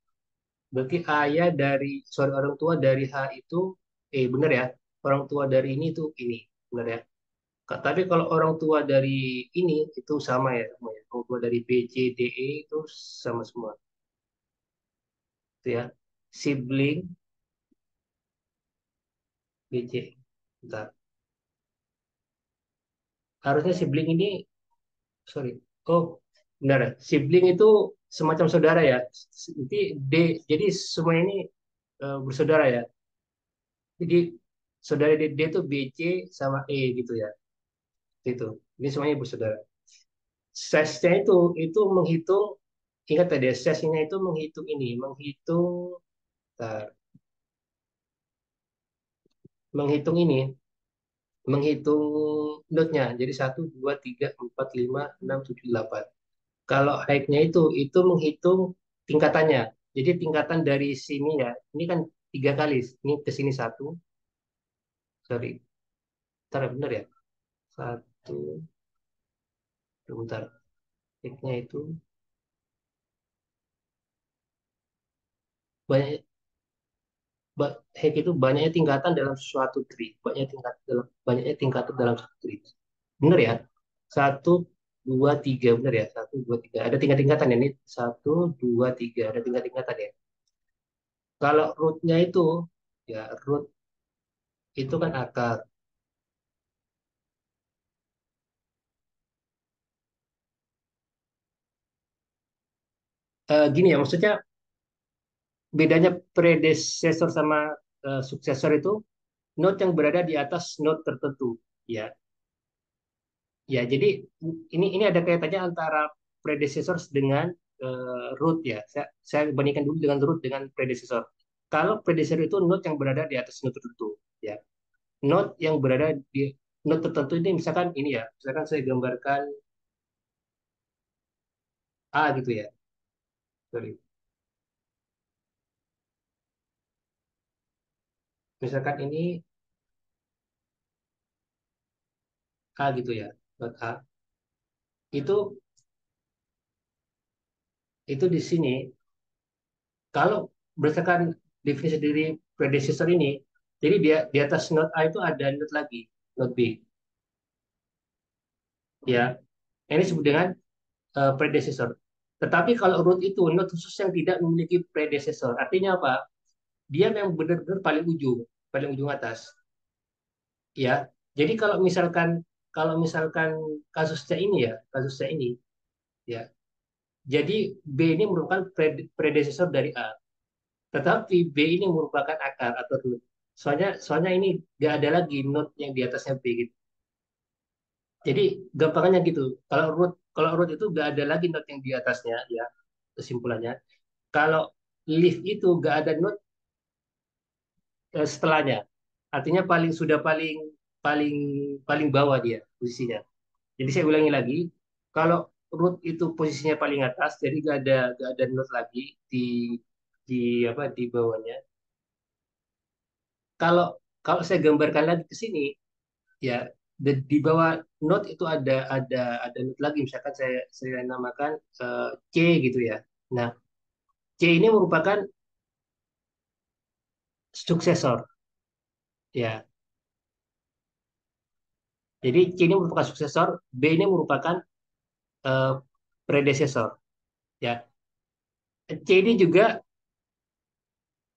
Berarti ayah dari sorry orang tua dari H itu benar ya. Orang tua dari ini itu ini, benar ya. Tapi kalau orang tua dari ini itu sama ya, semua ya. Orang tua dari B, C, D, E itu sama semua. Itu ya. Sibling B, C. Bentar. Harusnya sibling ini sorry. Oh, benar ya. Sibling itu semacam saudara ya. Jadi D, jadi semua ini bersaudara ya. Jadi saudara D itu B, C sama E gitu ya. Itu. Ini semuanya bersaudara. Sesnya itu menghitung ingat tadi ya, sesnya itu menghitung ini, bentar, menghitung ini, menghitung node-nya. Jadi 1, 2, 3, 4, 5, 6, 7, 8. Kalau height-nya itu menghitung tingkatannya. Jadi tingkatan dari sini ya, ini kan tiga kali. Ini ke sini satu, sorry, bentar bener ya. Satu, bentar. Height-nya itu banyak, heck itu banyaknya tingkatan dalam suatu tree. Banyaknya tingkatan dalam suatu tree. Benar ya? Satu, dua, tiga. Benar ya? Satu, dua, tiga. Ada tingkat-tingkatan ya. Ini satu, dua, tiga. Ada tingkat-tingkatan ya. Kalau root-nya itu, ya root itu kan akar. Gini ya, maksudnya bedanya predecessor sama suksesor itu node yang berada di atas node tertentu. Ya, ya. Jadi ini ada kaitannya antara predecessor dengan root ya. Saya bandingkan dulu dengan root dengan predecessor. Kalau predecessor itu node yang berada di atas node tertentu, ya. Node yang berada di node tertentu ini misalkan ini ya, misalkan saya gambarkan A gitu ya. Sorry. Misalkan ini A gitu ya. not A, itu itu di sini kalau berdasarkan definisi dari predecessor ini, jadi dia di atas not A itu ada not lagi, not B, ya. Ini disebut dengan predecessor. Tetapi kalau root itu not khusus yang tidak memiliki predecessor, artinya apa? Dia memang benar-benar paling ujung atas, ya. Jadi kalau misalkan kasusnya ini ya, kasusnya ini, ya. Jadi B ini merupakan predecessor dari A. Tetapi B ini merupakan akar atau root. Soalnya ini nggak ada lagi node yang di atasnya B gitu. Jadi gampangannya gitu. Kalau root itu nggak ada lagi node yang di atasnya, ya kesimpulannya. Kalau leaf itu nggak ada node setelahnya. Artinya paling paling paling bawah dia posisinya. Jadi saya ulangi lagi, kalau root itu posisinya paling atas, jadi nggak ada node lagi di di apa di bawahnya. Kalau kalau saya gambarkan lagi ke sini, ya di bawah node itu ada node lagi. Misalkan saya namakan C gitu ya. Nah, C ini merupakan suksesor, ya. Jadi C ini merupakan suksesor, B ini merupakan eh, predecessor, ya. C ini juga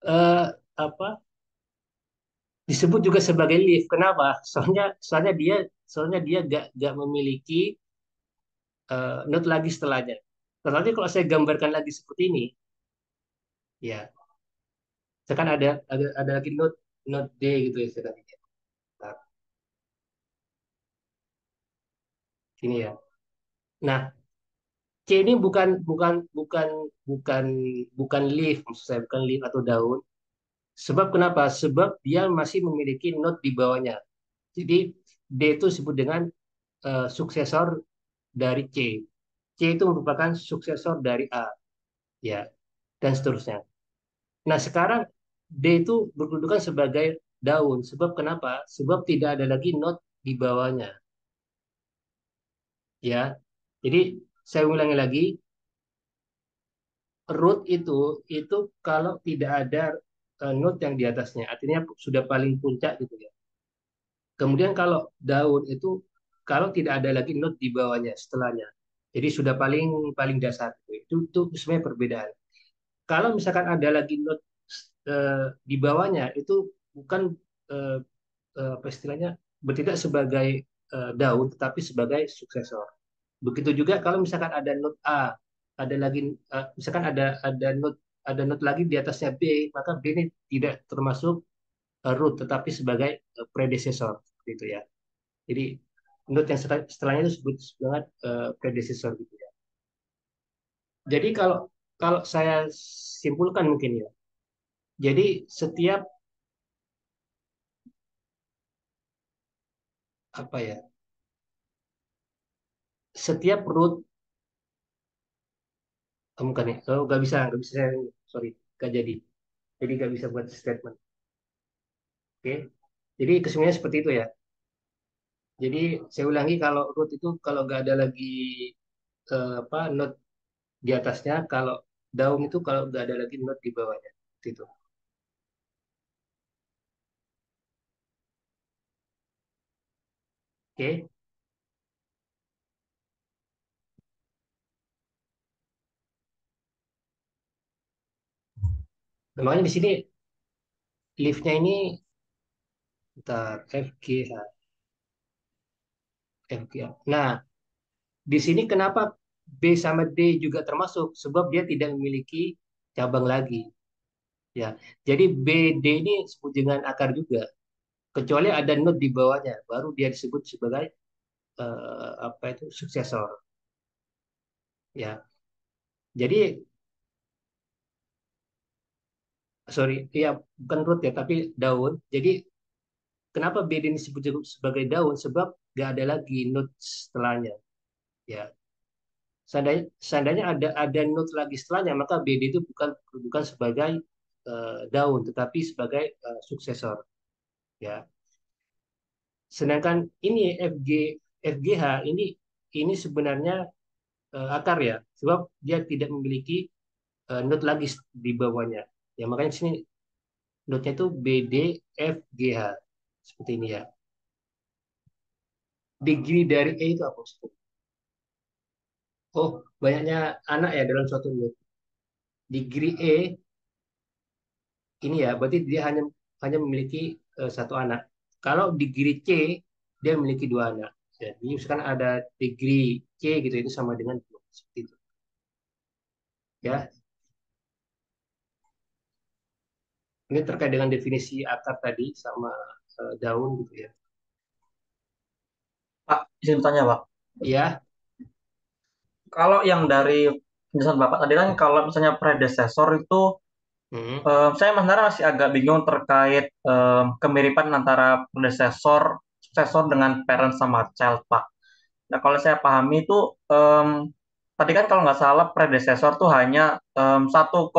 eh, apa disebut juga sebagai leaf. Kenapa? Soalnya dia gak memiliki node lagi setelahnya. Tetapi kalau saya gambarkan lagi seperti ini, ya, misalkan ada lagi node D gitu ya, misalkan. Nah, sini ya. Nah, C ini bukan bukan bukan bukan bukan leaf, maksud saya bukan leaf atau daun. Sebab kenapa? Sebab dia masih memiliki node di bawahnya. Jadi D itu disebut dengan suksesor dari C. C itu merupakan suksesor dari A, ya, dan seterusnya. Nah, sekarang D itu berkedudukan sebagai daun. Sebab kenapa? Sebab tidak ada lagi node di bawahnya, ya. Jadi saya ulangi lagi, root itu kalau tidak ada node yang di atasnya, artinya sudah paling puncak gitu ya. Kemudian kalau daun itu kalau tidak ada lagi node di bawahnya setelahnya, jadi sudah paling paling dasar. Itu sebenarnya perbedaan. Kalau misalkan ada lagi node di bawahnya, itu bukan eh, apa istilahnya, bertindak sebagai daun, tetapi sebagai suksesor. Begitu juga kalau misalkan ada node A, ada lagi misalkan ada node lagi di atasnya B, maka B ini tidak termasuk root, tetapi sebagai predecessor, gitu ya. Jadi node yang setelahnya itu disebut dengan predecessor, gitu ya. Jadi kalau kalau saya simpulkan mungkin ya, jadi setiap apa ya, setiap root, bukan ya, oh, nggak bisa saya, sorry, nggak jadi nggak bisa buat statement. Oke, jadi kesemuanya seperti itu ya. Jadi saya ulangi, kalau root itu kalau nggak ada lagi apa node di atasnya, kalau daun itu kalau nggak ada lagi node di bawahnya. Seperti itu. Oke, makanya di sini liftnya ini, ntar FGH, FGH. Nah, di sini kenapa B sama D juga termasuk? Sebab dia tidak memiliki cabang lagi. Ya, jadi BD ini disebut dengan akar juga. Kecuali ada node di bawahnya, baru dia disebut sebagai apa itu suksesor. Ya, jadi sorry, ya bukan root ya, tapi daun. Jadi kenapa BD ini disebut sebagai daun? Sebab nggak ada lagi node setelahnya. Ya, seandainya ada node lagi setelahnya, maka BD itu bukan sebagai daun, tetapi sebagai suksesor. Ya, sedangkan ini FG FGH ini sebenarnya akar ya, sebab dia tidak memiliki not lagi di bawahnya. Ya makanya di sini notnya itu BDFGH seperti ini ya. Degree dari E itu apa maksudnya? Oh, banyaknya anak ya dalam suatu not. Degree E ini ya, berarti dia hanya hanya memiliki satu anak. Kalau degree C dia memiliki dua anak. Jadi misalkan ada degree C gitu itu sama dengan dua seperti itu. Ya, ini terkait dengan definisi akar tadi sama daun gitu ya. Pak, izin bertanya, Pak. Ya, Kalau yang dari penjelasan Bapak tadi kan kalau misalnya predecessor itu hmm. saya sebenarnya masih agak bingung terkait kemiripan antara predecessor, successor dengan parent sama child, Pak. Nah, kalau saya pahami itu tadi kan kalau nggak salah predecessor tuh hanya satu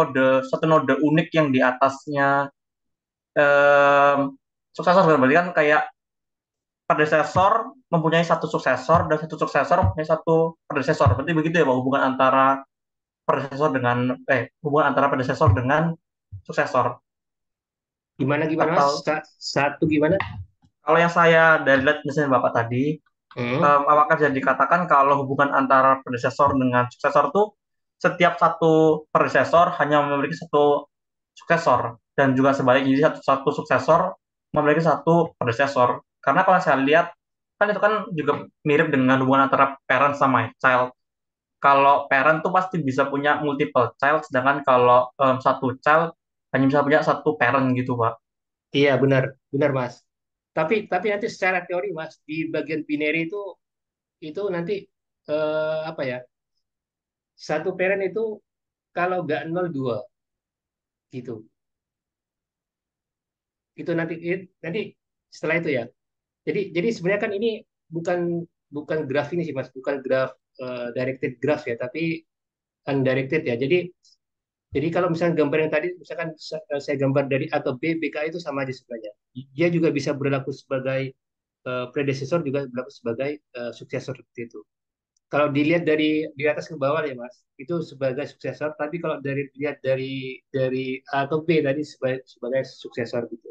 node unik yang di atasnya suksesor, berarti kan kayak predecessor mempunyai satu suksesor dan satu suksesor mempunyai satu predecessor. Berarti begitu ya, Pak, hubungan antara predecessor dengan suksesor. Gimana gimana Mas? Atau Satu gimana? kalau yang saya dari lihat misalnya Bapak tadi, Hmm. apakah bisa dikatakan kalau hubungan antara predecessor dengan suksesor itu setiap satu predecessor hanya memiliki satu suksesor dan juga sebaliknya, jadi satu suksesor memiliki satu predecessor. Karena kalau saya lihat kan itu kan juga mirip dengan hubungan antara parent sama child. Kalau parent tuh pasti bisa punya multiple child, sedangkan kalau satu child hanya bisa punya satu parent gitu, Pak. Iya benar, benar Mas. Tapi nanti secara teori Mas di bagian binary itu nanti apa ya? Satu parent itu kalau nggak nol dua gitu. Itu nanti setelah itu ya. Jadi sebenarnya kan ini bukan bukan graf ini sih Mas, bukan graf directed graph ya, tapi undirected ya. Jadi kalau misalnya gambar yang tadi, misalkan saya gambar dari A ke B, BK itu sama aja sebenarnya. Dia juga bisa berlaku sebagai predecessor, juga berlaku sebagai suksesor seperti itu. Kalau dilihat dari atas ke bawah ya Mas, itu sebagai suksesor. Tapi kalau dilihat dari A ke B tadi sebagai suksesor gitu.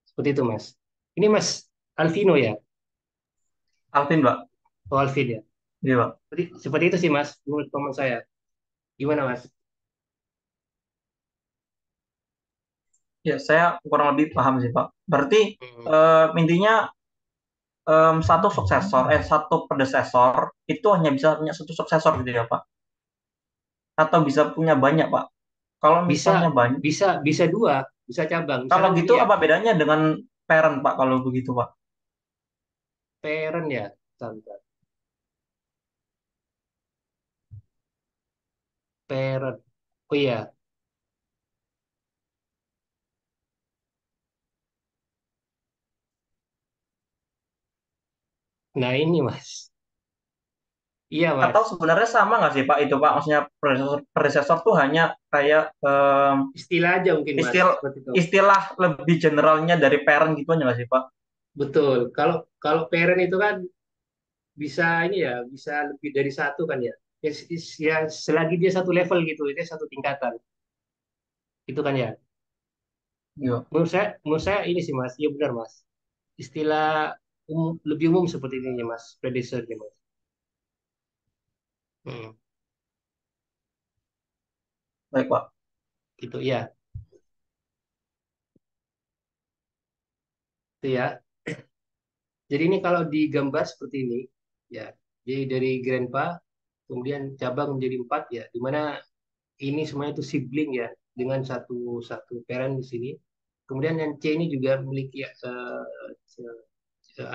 Seperti itu Mas. Ini Mas Alvino ya, Alvin, Pak. oh Alvin ya. Iya, Pak. Seperti itu sih Mas, menurut teman saya. Gimana Mas? Ya, saya kurang lebih paham sih, Pak. Berarti Hmm. intinya satu predecessor itu hanya bisa punya satu suksesor gitu ya, Pak? Atau bisa punya banyak, Pak? Kalau Bisa misalnya banyak, bisa dua, bisa cabang. kalau Misalkan gini gitu ya, apa bedanya dengan parent, Pak, kalau begitu, Pak? parent ya, bentar. Parent. Oh iya, nah ini Mas. Iya Atau Mas. sebenarnya sama nggak sih, Pak, itu, Pak? Maksudnya predecessor tuh hanya kayak Istilah aja mungkin Mas, istilah seperti itu. istilah lebih generalnya dari parent gitu aja nggak sih, Pak? Betul. Kalau kalau parent itu kan bisa ini ya, bisa lebih dari satu kan ya. Ya, selagi dia satu level gitu, dia satu tingkatan. Itu kan ya. Iya. Menurut saya ini sih Mas. Iya benar Mas. Istilah lebih umum seperti ini ya Mas, predecessor ya Mas. Hmm, Baik, Pak. gitu ya. Itu ya. Jadi ini kalau digambar seperti ini, ya. Jadi dari grandpa, kemudian cabang menjadi empat ya, di mana ini semuanya itu sibling ya, dengan satu satu parent di sini. Kemudian yang C ini juga memiliki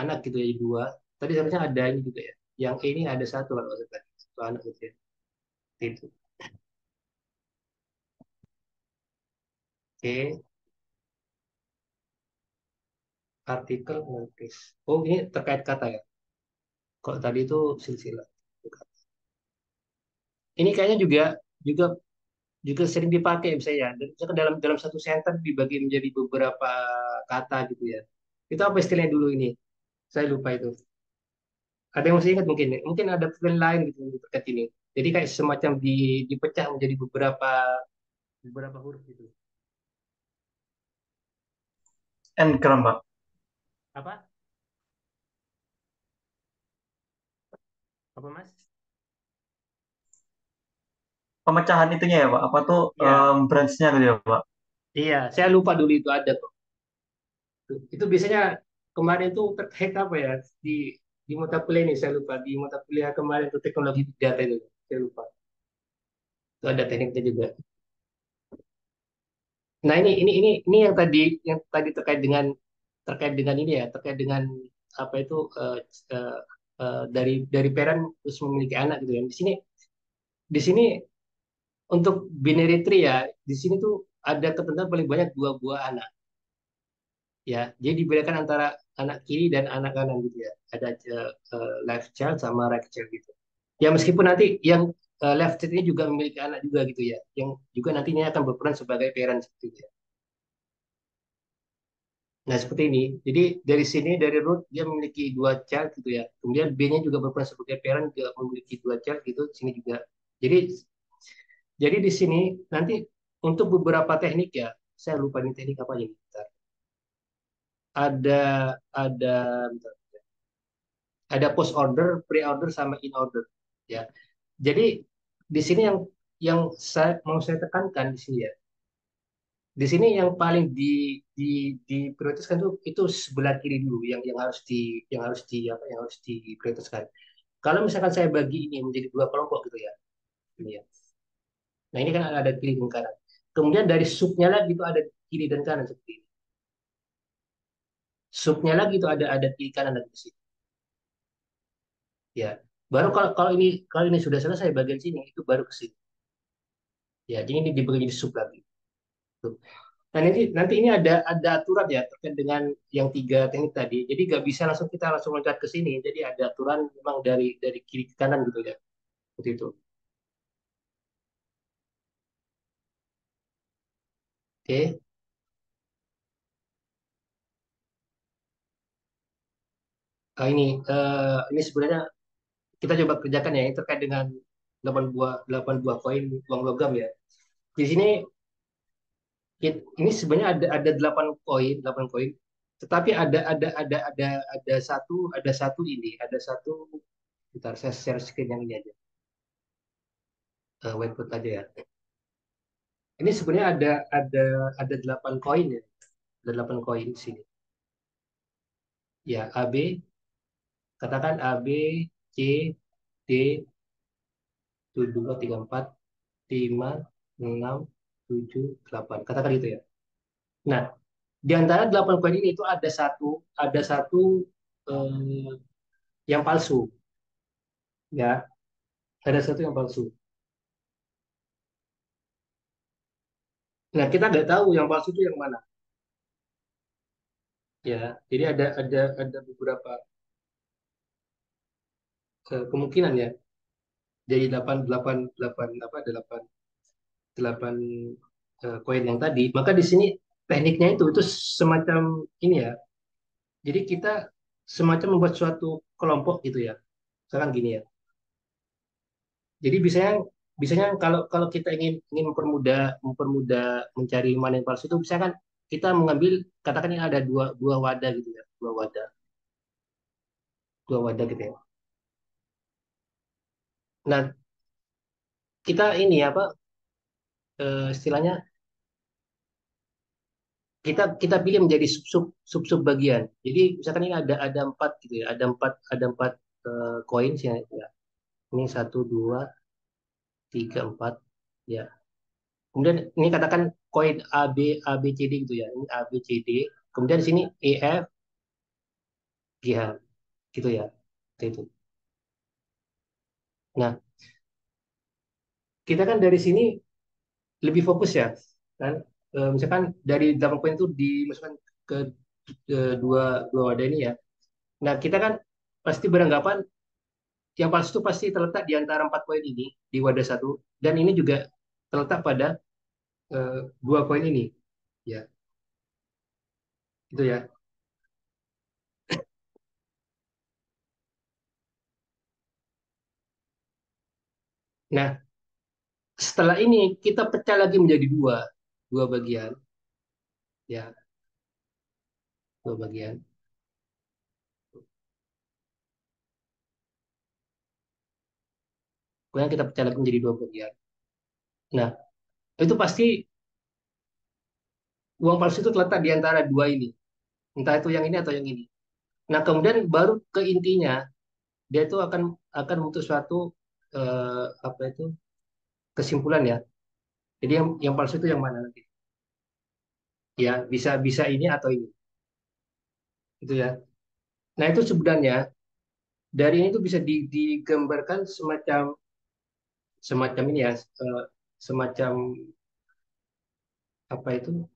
anak gitu ya, dua. Tadi seharusnya ada ini juga ya. Yang E ini ada satu kalau nggak salah, satu anak gitu ya. Itu. Oke, artikel notice. Oh ini terkait kata ya. Kalau tadi itu silsilah. Ini kayaknya juga juga juga sering dipakai misalnya dan misalkan dalam dalam satu sentence dibagi menjadi beberapa kata gitu ya. Itu apa istilahnya dulu ini? Saya lupa itu. Ada yang masih ingat mungkin ya? Mungkin ada plan lain gitu terkait ini. Jadi kayak semacam dipecah menjadi beberapa beberapa huruf gitu. Ngram, Pak. Apa? Apa Mas? Pemecahan itunya ya, Pak. Apa tuh Ya, branch-nya gitu ya, Pak. iya. Saya lupa dulu itu ada kok. Itu biasanya kemarin tuh terkait apa ya di mata kuliah ini saya lupa di mata kuliah kemarin tuh teknologi big data itu saya lupa. Itu ada tekniknya juga. Nah ini yang tadi terkait dengan ini ya terkait dengan apa itu eh, dari parent terus memiliki anak gitu ya. Di sini untuk binary tree ya di sini tuh ada ketentuan paling banyak dua buah anak ya. Jadi dibedakan antara anak kiri dan anak kanan gitu ya. Ada left child sama right child gitu. Ya meskipun nanti yang left child ini juga memiliki anak juga gitu ya. Yang juga nantinya akan berperan sebagai parent gitu ya. Nah, seperti ini. Jadi dari sini dari root dia memiliki dua child gitu ya. Kemudian B-nya juga berperan sebagai parent juga memiliki dua child gitu. Sini juga. Jadi jadi di sini nanti untuk beberapa teknik ya, saya lupa ini teknik apa aja nih. Bentar. Ada ada bentar. Ada post order, pre order sama in order ya. Jadi di sini yang saya mau saya tekankan di sini ya. Di sini yang paling diprioritaskan itu sebelah kiri dulu yang harus diprioritaskan. Kalau misalkan saya bagi ini menjadi dua kelompok gitu ya. Ini ya. Nah, ini kan ada kiri dan kanan. Kemudian dari subnya lagi itu ada kiri dan kanan seperti ini. Subnya lagi itu ada kiri kanan lagi di sini. Ya. Baru kalau ini sudah selesai bagian sini itu baru ke sini. Ya, jadi ini dibagi jadi sub lagi. Tuh. Nah, nanti ini ada aturan ya terkait dengan yang tiga teknik tadi. Jadi nggak bisa langsung kita langsung loncat ke sini. Jadi ada aturan memang dari kiri ke kanan gitu ya. Seperti itu. Oke. Ini sebenarnya kita coba kerjakan ya ini terkait dengan 8 buah koin uang logam ya. Di sini ini sebenarnya ada 8 koin. Tetapi ada satu ini, ada satu. Bentar, saya share screen yang ini aja. Whiteboard aja ya. Ini sebenarnya ada 8 koin ya. Ada 8 koin di sini. Ya, AB, katakan AB, C, D, 2, 3, 4, 5, 6, 7, 8. Katakan gitu ya. Nah, di antara 8 koin ini itu ada satu eh, yang palsu. Ya, ada satu yang palsu. Nah, kita nggak tahu yang palsu itu yang mana. Ya, jadi ada beberapa kemungkinan ya. Jadi 8 8 8 apa 8 8 koin yang tadi. Maka di sini tekniknya itu semacam ini ya. Jadi kita semacam membuat suatu kelompok gitu ya. Sekarang gini ya. Jadi biasanya biasanya kalau kalau kita ingin mempermudah mempermudah mencari mana yang palsu itu bisa kan kita mengambil katakan ini ada dua dua wadah gitu ya. Dua wadah gitu ya. Nah, kita ini apa istilahnya kita pilih menjadi sub bagian. Jadi misalkan ini ada 4 gitu ya, ada empat koin sih ya. Ini 1, 2, 3, 4 ya. Kemudian ini katakan koin A B C D gitu ya. Ini A B C D. Kemudian di sini E F G H gitu ya. Seperti itu. Nah, kita kan dari sini lebih fokus ya, kan? Misalkan dari 8 koin itu dimasukkan ke dua dua wadah ini ya. Nah, kita kan pasti beranggapan yang palsu itu pasti terletak di antara 4 koin ini di wadah satu dan ini juga terletak pada 2 koin ini ya itu ya. Nah, setelah ini kita pecah lagi menjadi dua, dua bagian, ya, dua bagian. Kemudian kita pecah lagi menjadi dua bagian. Nah, itu pasti uang palsu itu terletak di antara dua ini, entah itu yang ini atau yang ini. Nah, kemudian baru ke intinya, dia itu akan untuk suatu apa itu kesimpulan ya. Jadi yang palsu itu yang mana nanti? Ya, bisa bisa ini atau ini, gitu ya. Nah, itu sebenarnya dari ini tuh bisa digambarkan semacam semacam ini ya, semacam apa itu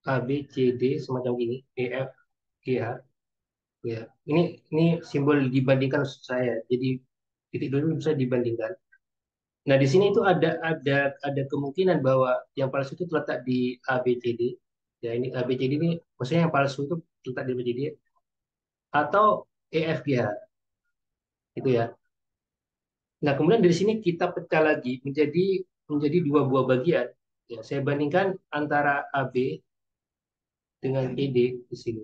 A B C D semacam ini, E F G H ya. Ini simbol dibandingkan maksud saya. Jadi titik dulu bisa dibandingkan. Nah, di sini itu ada kemungkinan bahwa yang palsu itu terletak di A B C D. Ya, ini A B C D ini maksudnya yang palsu itu terletak di A B C D atau E F G H itu ya. Nah, kemudian dari sini kita pecah lagi menjadi dua buah bagian. Ya, saya bandingkan antara A B dengan E D di sini.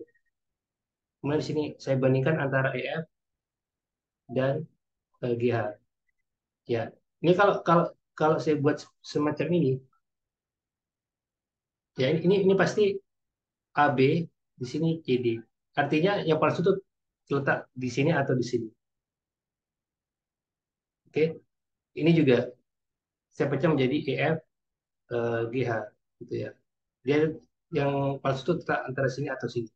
Kemudian di sini saya bandingkan antara E F dan G H. Ya, ini kalau kalau kalau saya buat semacam ini, ya ini pasti A B di sini C D. Artinya yang palsu itu terletak di sini atau di sini. Oke, ini juga saya pecah menjadi E F G H gitu ya. Dia yang palsu itu terletak antara sini atau sini.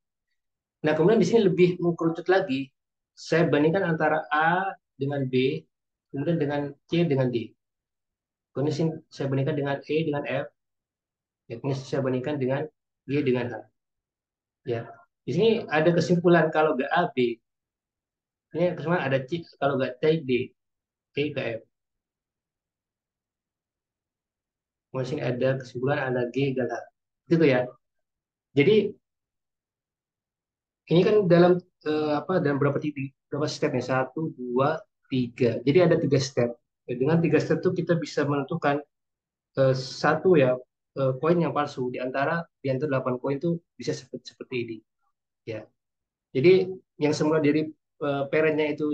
Nah, kemudian di sini lebih mengkerucut lagi. Saya bandingkan antara A dengan B, kemudian dengan C dengan D. Kemudian saya bandingkan dengan E dengan F, ya, kemudian saya bandingkan dengan G dengan H. Ya, di sini ada kesimpulan kalau nggak A B, ini kesimpulan ada C, kalau nggak C D, E ke F. Kemudian sini ada kesimpulan ada G dan H. Gitu ya. Jadi ini kan dalam apa dalam berapa titik berapa stepnya satu dua tiga. Jadi ada tiga step. Ya, dengan tiga step itu kita bisa menentukan satu ya koin yang palsu di antara 8 koin itu bisa seperti ini ya. Jadi yang semula dari parentnya itu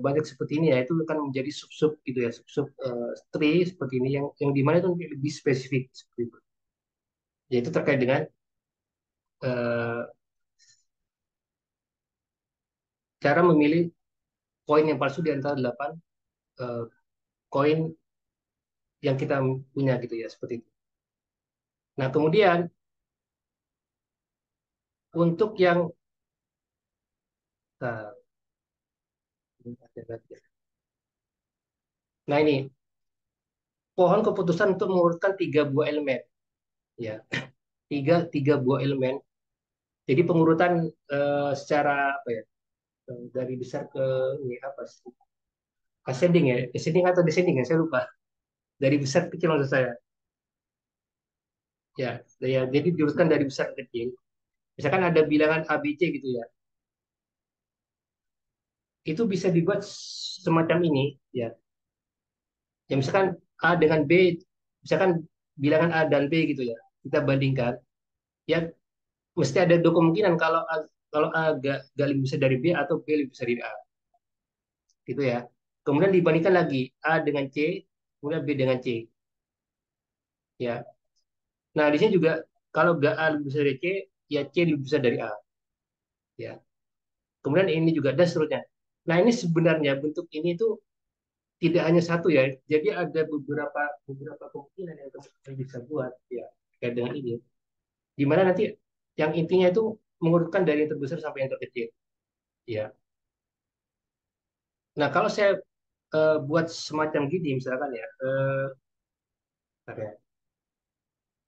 banyak seperti ini ya itu akan menjadi sub-sub gitu ya sub-sub tree seperti ini yang dimana itu lebih spesifik seperti itu. Yaitu terkait dengan eh, cara memilih koin yang palsu di antara 8 eh, koin yang kita punya gitu ya seperti itu. Nah kemudian untuk yang nah, nah ini pohon keputusan untuk mengurutkan tiga buah elemen ya tiga buah elemen. Jadi pengurutan secara apa ya dari besar ke ini apa sih? Ascending ya, ascending atau descending ya saya lupa. Dari besar ke kecil maksud saya. Ya, ya jadi diurutkan dari besar ke kecil. Misalkan ada bilangan A B C gitu ya. Itu bisa dibuat semacam ini ya. Ya misalkan A dengan B, misalkan bilangan A dan B gitu ya. Kita bandingkan ya mesti ada dua kemungkinan kalau A gak lebih besar dari B atau B lebih besar dari A gitu ya. Kemudian dibandingkan lagi A dengan C, kemudian B dengan C. Ya. Nah, di sini juga kalau nggak A lebih besar dari C, ya C lebih besar dari A. Ya. Kemudian ini juga dan seterusnya. Nah, ini sebenarnya bentuk ini itu tidak hanya satu ya. Jadi ada beberapa beberapa kemungkinan yang teman bisa buat ya terkait dengan ini. Di mana nanti yang intinya itu mengurutkan dari yang terbesar sampai yang terkecil. Ya. Nah, kalau saya buat semacam gini misalkan ya, bentar ya,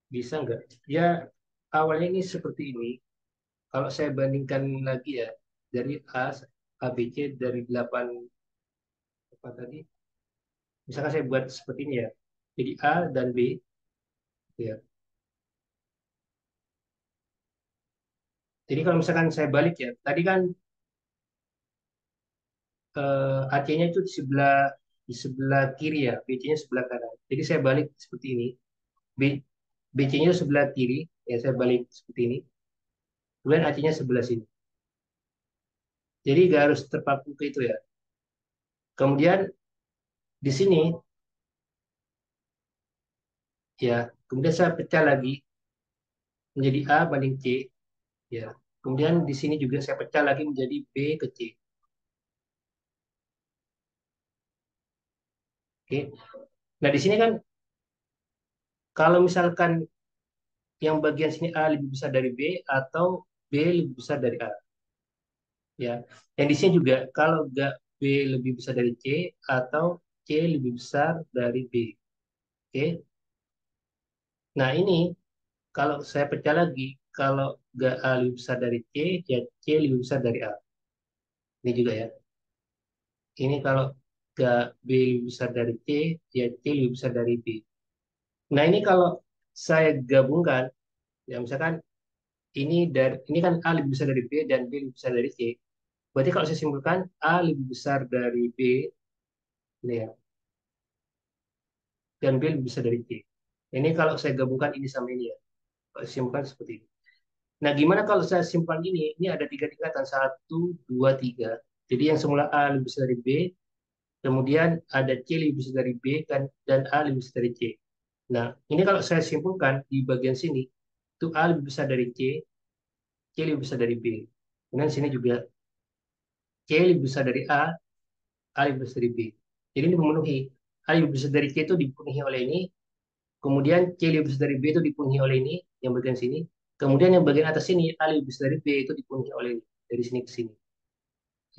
bisa nggak? Ya, awalnya ini seperti ini. Kalau saya bandingkan lagi ya, dari A, B, C, dari 8, apa tadi, misalkan saya buat seperti ini ya, jadi A dan B, ya. Jadi kalau misalkan saya balik ya, tadi kan AC-nya itu di sebelah kiri ya, BC-nya sebelah kanan. Jadi saya balik seperti ini. B, BC-nya sebelah kiri, ya saya balik seperti ini. Kemudian AC-nya sebelah sini. Jadi nggak harus terpaku ke itu ya. Kemudian di sini ya, kemudian saya pecah lagi menjadi A banding C ya. Kemudian di sini juga saya pecah lagi menjadi B ke C. Oke. Nah, di sini kan kalau misalkan yang bagian sini A lebih besar dari B atau B lebih besar dari A ya. Yang di sini juga kalau nggak B lebih besar dari C atau C lebih besar dari B. Oke. Nah, ini kalau saya pecah lagi, kalau nggak A lebih besar dari C, ya C lebih besar dari A. Ini juga ya. Ini kalau nggak B lebih besar dari C, ya C lebih besar dari B. Nah, ini kalau saya gabungkan, ya misalkan ini kan A lebih besar dari B dan B lebih besar dari C. Berarti kalau saya simpulkan A lebih besar dari B, ini ya, dan B lebih besar dari C. Ini kalau saya gabungkan ini sama ini ya. Kalau saya simpulkan seperti ini. Nah, gimana kalau saya simpan ini? Ini ada tiga tingkatan, satu, dua, tiga. Jadi yang semula A lebih besar dari B, kemudian ada C lebih besar dari B, dan A lebih besar dari C. Nah, ini kalau saya simpulkan di bagian sini, itu A lebih besar dari C, C lebih besar dari B. Kemudian sini juga C lebih besar dari A lebih besar dari B. Jadi ini memenuhi. A lebih besar dari C itu dipenuhi oleh ini, kemudian C lebih besar dari B itu dipenuhi oleh ini, yang bagian sini. Kemudian yang bagian atas sini, A lebih besar dari B itu dipenuhi oleh ini, dari sini ke sini.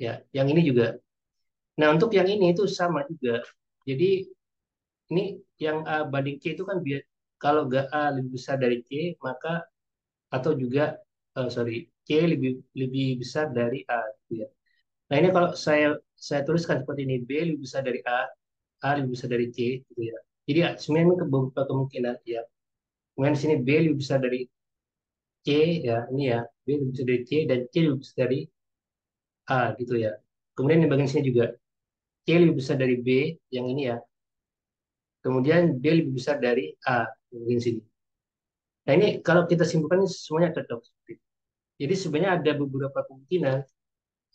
Ya, yang ini juga. Nah, untuk yang ini itu sama juga. Jadi ini yang A banding C itu kan biar kalau nggak A lebih besar dari C, maka atau juga sorry, C lebih lebih besar dari A gitu ya. Nah, ini kalau saya tuliskan seperti ini, B lebih besar dari A lebih besar dari C gitu ya. Jadi ya, sebenarnya ini beberapa kemungkinan ya. Kemudian di sini B lebih besar dari C ya, ini ya, B lebih besar dari C dan C lebih besar dari A gitu ya. Kemudian di bagian sini juga C lebih besar dari B yang ini ya. Kemudian B lebih besar dari A yang bagian sini. Nah, ini kalau kita simpulkan ini semuanya cocok. Jadi sebenarnya ada beberapa kemungkinan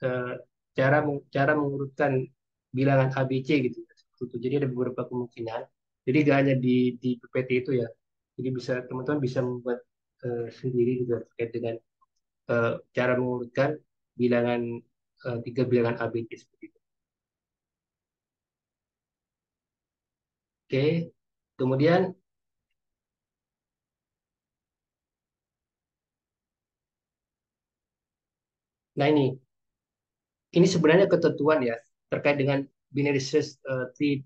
eh, cara mengurutkan bilangan ABC gitu. Gitu. Jadi ada beberapa kemungkinan. Jadi gak hanya di PPT itu ya. Jadi bisa teman-teman bisa membuat sendiri juga terkait dengan cara mengurutkan bilangan tiga bilangan ABC seperti itu. Oke. Kemudian, nah ini sebenarnya ketentuan ya terkait dengan binary search tree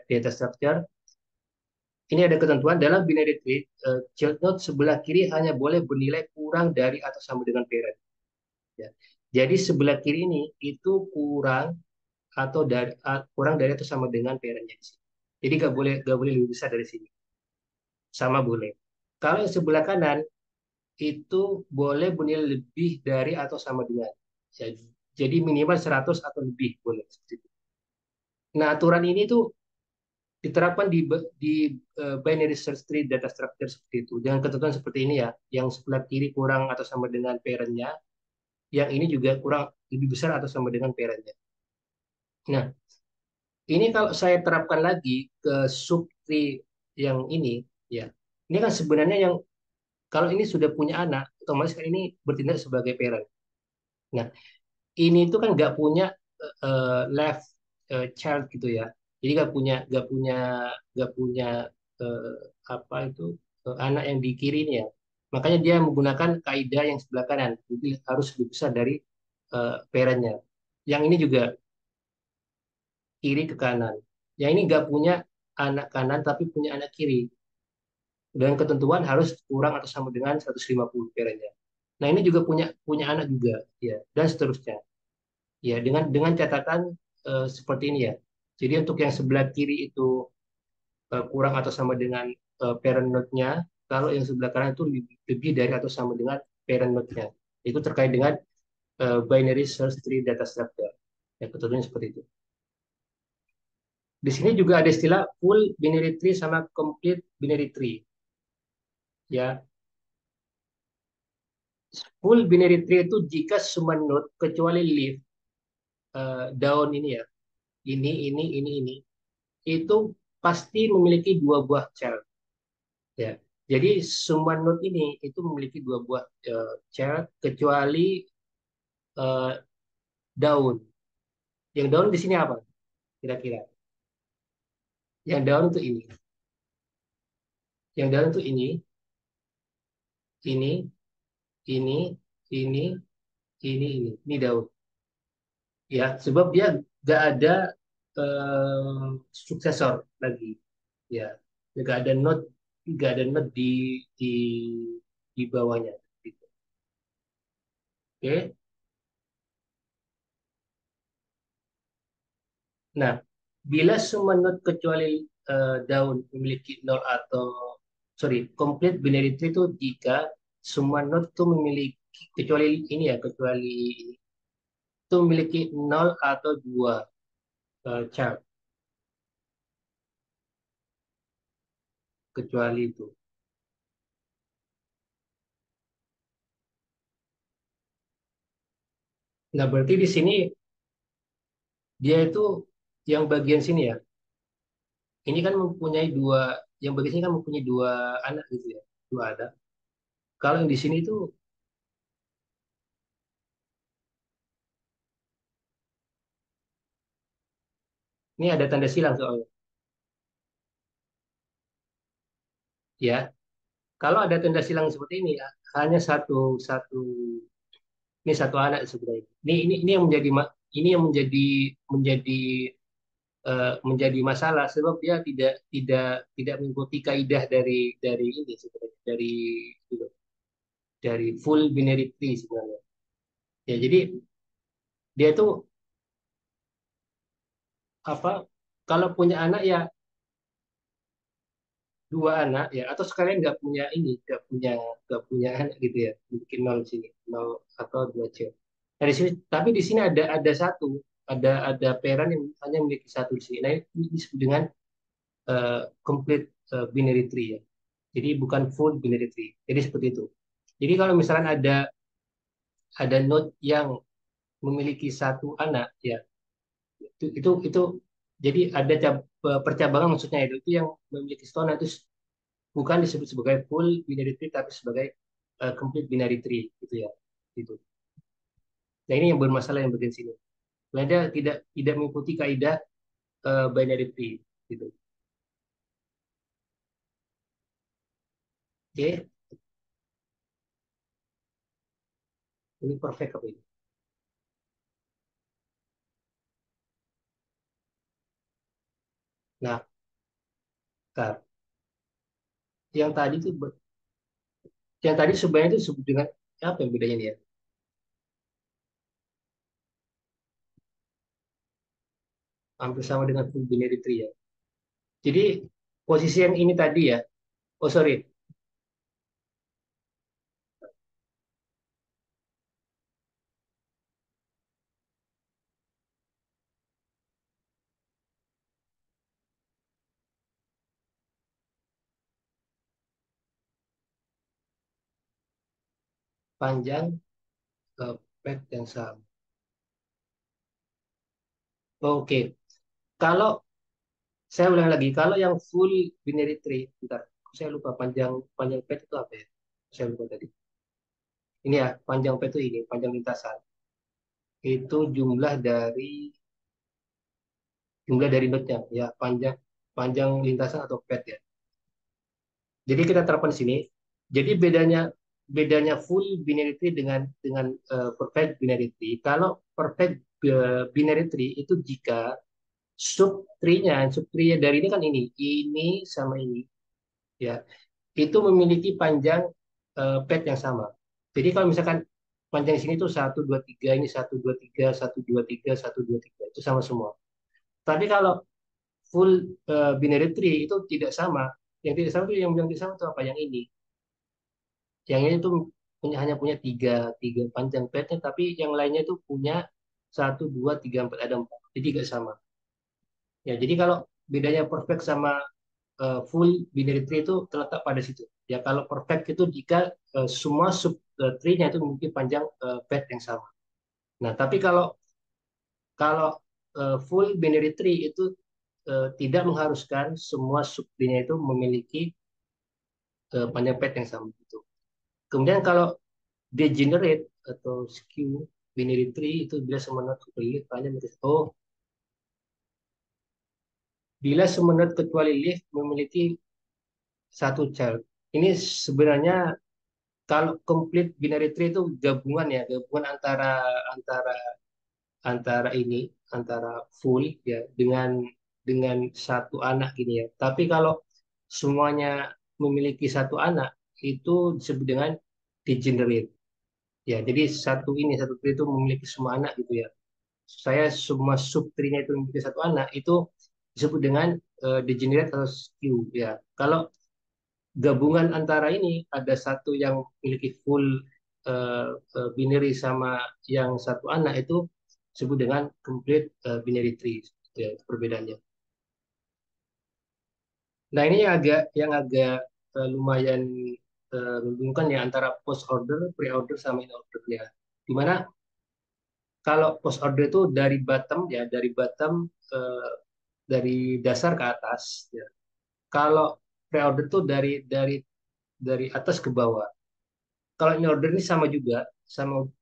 data structure. Ini ada ketentuan dalam binary tree, child node sebelah kiri hanya boleh bernilai kurang dari atau sama dengan parent. Ya. Jadi sebelah kiri ini itu kurang dari atau sama dengan parentnya di sini. Jadi nggak boleh lebih besar dari sini. Sama boleh. Kalau yang sebelah kanan itu boleh bernilai lebih dari atau sama dengan. Ya, jadi minimal 100 atau lebih boleh. Seperti itu. Nah, aturan ini tuh diterapkan di binary search tree data structure seperti itu dengan ketentuan seperti ini ya, yang sebelah kiri kurang atau sama dengan parentnya, yang ini juga kurang lebih besar atau sama dengan parentnya. Nah, ini kalau saya terapkan lagi ke sub tree yang ini ya, ini kan sebenarnya yang kalau ini sudah punya anak otomatis kan ini bertindak sebagai parent. Nah, ini tuh kan left child gitu ya. Jadi nggak punya eh, apa itu anak yang di kiri ini ya. Makanya dia menggunakan kaidah yang sebelah kanan. Jadi harus lebih besar dari parentnya. Yang ini juga kiri ke kanan. Yang ini nggak punya anak kanan tapi punya anak kiri. Dengan ketentuan harus kurang atau sama dengan 150 parentnya. Nah, ini juga punya punya anak juga ya, dan seterusnya. Ya, dengan catatan seperti ini ya. Jadi untuk yang sebelah kiri itu kurang atau sama dengan parent node-nya, kalau yang sebelah kanan itu lebih dari atau sama dengan parent node-nya. Itu terkait dengan binary search tree data structure. Ya, ketentuannya seperti itu. Di sini juga ada istilah full binary tree sama complete binary tree. Ya, full binary tree itu jika semua node kecuali leaf, daun ini ya, ini, itu pasti memiliki dua buah child. Ya, jadi semua node ini itu memiliki dua buah child kecuali eh, daun. Yang daun di sini apa? Kira-kira. Yang daun itu ini. Yang daun itu ini, ini, ini, ini daun. Ya, sebab dia nggak ada suksesor lagi. Ya, nggak ada node di di bawahnya. Gitu. Oke. Nah, bila semua node kecuali daun memiliki nol atau sorry, complete binary tree itu jika semua node itu memiliki kecuali ini ya, kecuali ini itu memiliki nol atau dua child, kecuali itu. Nah, berarti di sini dia itu yang bagian sini ya. Ini kan mempunyai dua, yang bagian sini kan mempunyai dua anak gitu ya, dua anak. Kalau yang di sini itu ini ada tanda silang soalnya. Ya, kalau ada tanda silang seperti ini ya, hanya satu satu ini satu anak sebenarnya. Ini yang menjadi ini yang menjadi menjadi masalah sebab dia tidak mengikuti kaidah dari ini sebenarnya gitu, dari full binary tree sebenarnya. Ya, jadi dia itu apa kalau punya anak ya dua anak ya atau sekalian nggak punya ini nggak punya anak gitu ya bikin nol di sini nol atau dua cewek. Nah, di sini tapi di sini ada satu ada parent yang hanya memiliki satu di sini. Nah, ini disebut dengan complete binary tree ya. Jadi bukan full binary tree. Jadi seperti itu. Jadi kalau misalkan ada node yang memiliki satu anak ya itu jadi ada percabangan maksudnya itu yang memiliki satu anak itu bukan disebut sebagai full binary tree tapi sebagai complete binary tree gitu ya gitu. Nah, ini yang bermasalah yang bagian sini. Dia tidak mengikuti kaidah binary tree gitu. Oke, ini perfect apa ini? Nah, Kak, yang tadi itu yang tadi sebenarnya itu disebut dengan apa yang bedanya nih ya? Hampir sama dengan full binary tree ya. Jadi posisi yang ini tadi ya, oh sorry, panjang pet yang sama. Oke, kalau saya ulang lagi, kalau yang full binary tree, bentar, saya lupa panjang panjang pet itu apa ya? Saya lupa tadi. Ini ya, panjang pet itu ini, panjang lintasan. Itu jumlah dari node-nya, ya panjang panjang lintasan atau pet ya. Jadi kita terapkan di sini. Jadi bedanya full binary tree dengan perfect binary tree. Kalau perfect binary tree itu jika sub tree-nya dari ini kan ini sama ini, ya, itu memiliki panjang pet yang sama. Jadi kalau misalkan panjang sini tuh 1, 2, 3 ini 1, 2, 3 1, 2, 3 1, 2, 3 itu sama semua. Tapi kalau full binary tree itu tidak sama. Yang tidak sama itu yang tidak sama itu apa? Yang ini. Yang ini tuh hanya punya tiga tiga panjang petnya, tapi yang lainnya itu punya 1, 2, 3, 4 ada 4. Jadi tidak sama. Ya, jadi kalau bedanya perfect sama full binary tree itu terletak pada situ. Ya, kalau perfect itu jika semua sub tree-nya itu memiliki panjang path yang sama. Nah, tapi kalau kalau full binary tree itu tidak mengharuskan semua sub tree-nya itu memiliki panjang path yang sama gitu. Kemudian kalau degenerate atau skew binary tree itu bila semenurut kecuali hanya bila semenurut kecuali leaf memiliki satu child. Ini sebenarnya kalau complete binary tree itu gabungan ya, gabungan antara antara antara ini antara full ya dengan satu anak gini ya. Tapi kalau semuanya memiliki satu anak itu disebut dengan degenerate. Ya, jadi satu tree itu memiliki semua anak gitu ya. Saya semua subtrinya itu memiliki satu anak itu disebut dengan degenerate atau skew ya. Kalau gabungan antara ini ada satu yang memiliki full binary sama yang satu anak itu disebut dengan complete binary tree ya, perbedaannya. Nah, ini yang agak lumayan membingungkan ya antara post order, pre order sama in order ya. Dimana kalau post order itu dari bottom ya, eh, dari dasar ke atas ya. Kalau pre order itu dari atas ke bawah. Kalau in order ini sama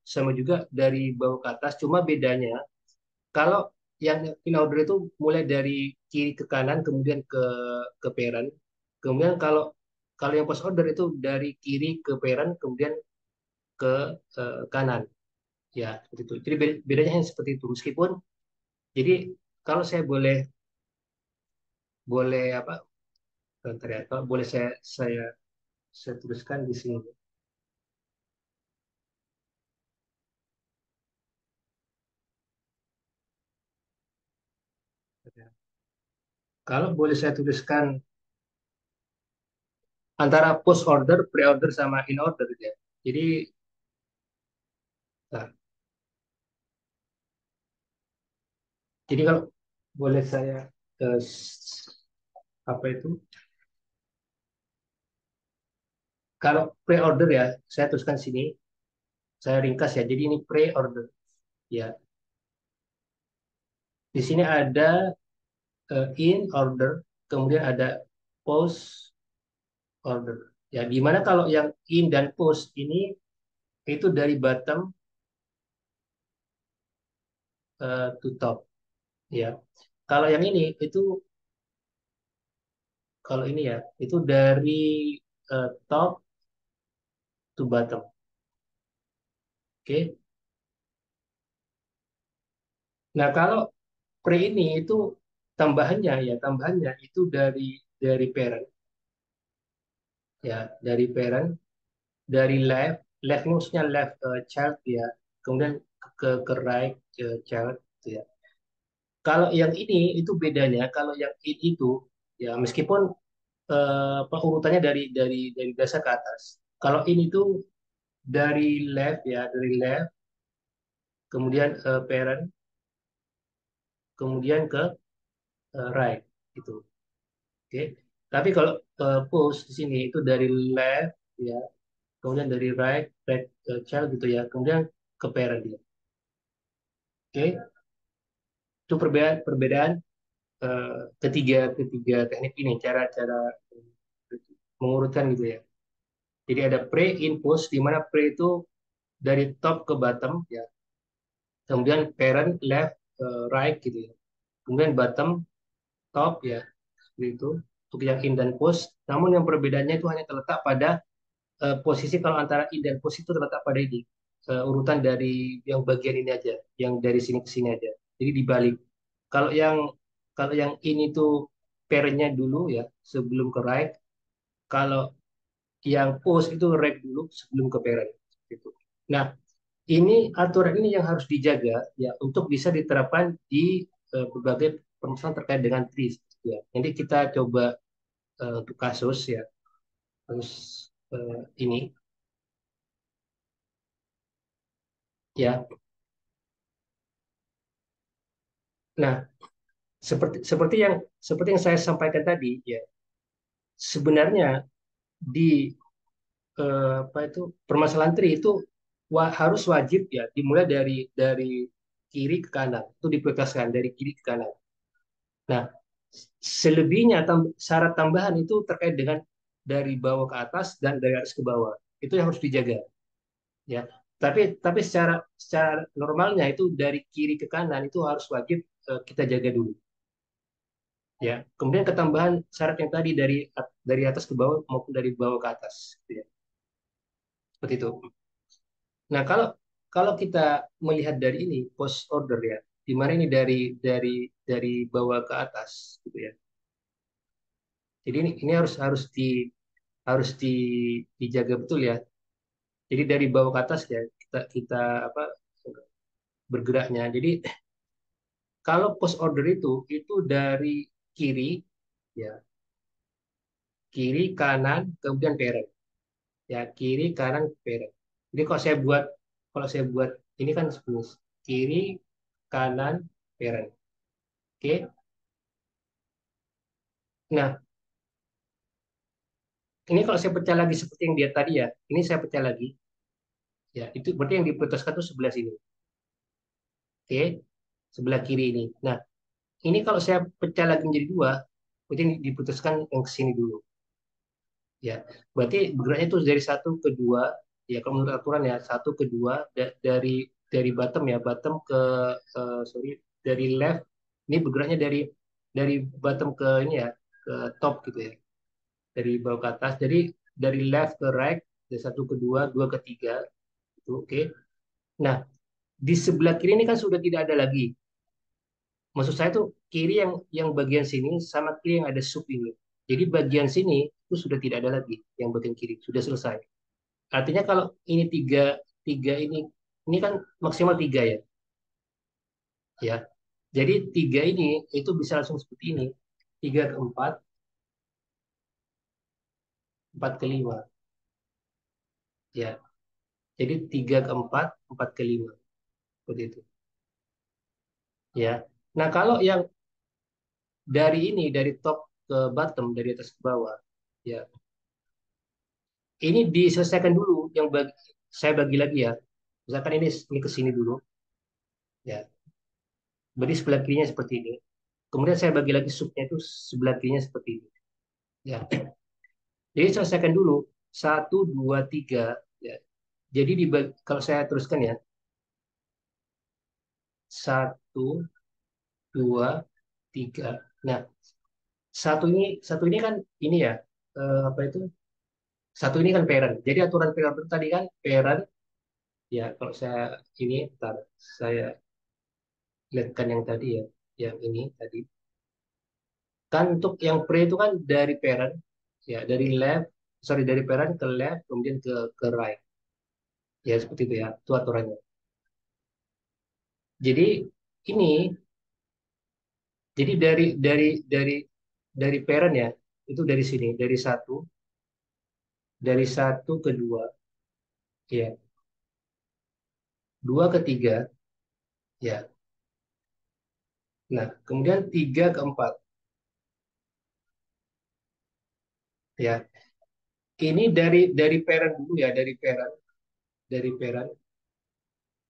sama juga dari bawah ke atas, cuma bedanya kalau yang in order itu mulai dari kiri ke kanan kemudian ke parent. Kemudian kalau kalau yang post order itu dari kiri ke parent kemudian ke kanan. Ya, seperti itu. Jadi bedanya hanya seperti itu. Meskipun jadi kalau saya boleh boleh apa? Bentar ya, kalau boleh saya tuliskan di sini. Kalau boleh saya tuliskan antara post order, pre order sama in order ya. Jadi nah, jadi kalau boleh saya eh, apa itu? Kalau pre order ya, saya tuliskan sini, saya ringkas ya. Jadi ini pre order ya. Di sini ada in order, kemudian ada post order. Ya, gimana kalau yang in dan post ini itu dari bottom to top ya. Kalau yang ini itu kalau ini ya itu dari top to bottom. Oke. Nah, kalau pre ini itu tambahannya itu dari parent ya, dari left ini maksudnya left child ya, kemudian ke right child gitu ya. Kalau yang ini itu bedanya, kalau yang in itu ya meskipun urutannya dari dasar ke atas. Kalau in itu dari left, kemudian parent, kemudian ke right gitu. Oke. Tapi kalau post di sini itu dari left ya, kemudian dari right child gitu ya, kemudian ke parent dia. Oke. Itu perbedaan ketiga teknik ini, cara-cara mengurutkan gitu ya. Jadi ada pre, in, post, di mana pre itu dari top ke bottom ya, kemudian parent, left, right gitu ya. Kemudian bottom, top ya, seperti itu untuk yang in dan post. Namun yang perbedaannya itu hanya terletak pada posisi kalau antara in dan post itu terletak pada ini urutan dari yang bagian ini aja, yang dari sini ke sini aja. Jadi dibalik. Kalau yang kalau yang in itu parentnya dulu ya sebelum ke right. Kalau yang post itu right dulu sebelum ke parent. Gitu. Nah, ini aturan ini yang harus dijaga ya untuk bisa diterapkan di berbagai permasalahan terkait dengan TRIS ya. Jadi kita coba untuk kasus ya, terus ini ya. Nah, seperti seperti yang seperti yang saya sampaikan tadi, ya sebenarnya di apa itu permasalahan tri itu harus wajib ya dimulai dari kiri ke kanan, itu diprioritaskan dari kiri ke kanan. Nah, selebihnya syarat tambahan itu terkait dengan dari bawah ke atas dan dari atas ke bawah. Itu yang harus dijaga, ya. Tapi secara secara normalnya itu dari kiri ke kanan itu harus wajib kita jaga dulu, ya. Kemudian ketambahan syarat yang tadi dari atas ke bawah maupun dari bawah ke atas, gitu ya. Seperti itu. Nah, kalau kalau kita melihat dari ini post order ya, di mana ini dari bawah ke atas, gitu ya. Jadi ini harus dijaga betul ya. Jadi dari bawah ke atas ya kita kita apa bergeraknya. Jadi kalau post order itu dari kiri ya, kiri kanan kemudian parent. Ya, kiri kanan parent. Jadi kalau saya buat ini kan sebenarnya kiri kanan parent. Oke. Nah, ini kalau saya pecah lagi seperti yang dia tadi ya, ini saya pecah lagi. Ya, itu berarti yang diputuskan itu sebelah sini. Oke, sebelah kiri ini. Nah, ini kalau saya pecah lagi menjadi dua, berarti ini diputuskan yang ke sini dulu. Ya, berarti bergeraknya itu dari satu ke dua. Ya, kalau menurut aturan ya satu ke dua dari bottom ya, bottom ke sorry dari left. Ini bergeraknya dari bottom ke ini ya, ke top gitu ya, dari bawah ke atas. Jadi dari left ke right, dari satu ke dua, dua ke tiga, itu oke. Nah, di sebelah kiri ini kan sudah tidak ada lagi. Maksud saya tuh kiri yang bagian sini sama kiri yang ada sub ini. Jadi bagian sini itu sudah tidak ada lagi yang bagian kiri sudah selesai. Artinya kalau ini tiga tiga ini kan maksimal tiga ya, ya. Jadi tiga ini itu bisa langsung seperti ini, tiga ke empat, empat ke lima, ya. Jadi tiga ke empat, empat ke lima, seperti itu, ya. Nah kalau yang dari top ke bottom, dari atas ke bawah, ya. Ini diselesaikan dulu saya bagi lagi ya. Misalkan ini ke sini dulu, ya. Berarti sebelah kirinya seperti ini. Kemudian saya bagi lagi subnya itu sebelah kirinya seperti ini. Ya. Jadi selesaikan dulu satu, dua, tiga. Ya. Jadi kalau saya teruskan ya satu, dua, tiga. Nah satu ini kan ini ya apa itu satu ini kan parent. Jadi aturan parent itu tadi kan parent ya kalau saya ini ntar saya lihatkan yang tadi ya yang ini tadi kan untuk yang pre itu kan dari parent ya dari left sorry dari parent ke left kemudian ke right ya seperti itu ya itu aturannya. Jadi ini jadi dari parent ya itu dari sini dari satu ke dua ya dua ke tiga ya. Nah kemudian tiga ke empat ya. Ini dari parent dulu ya dari parent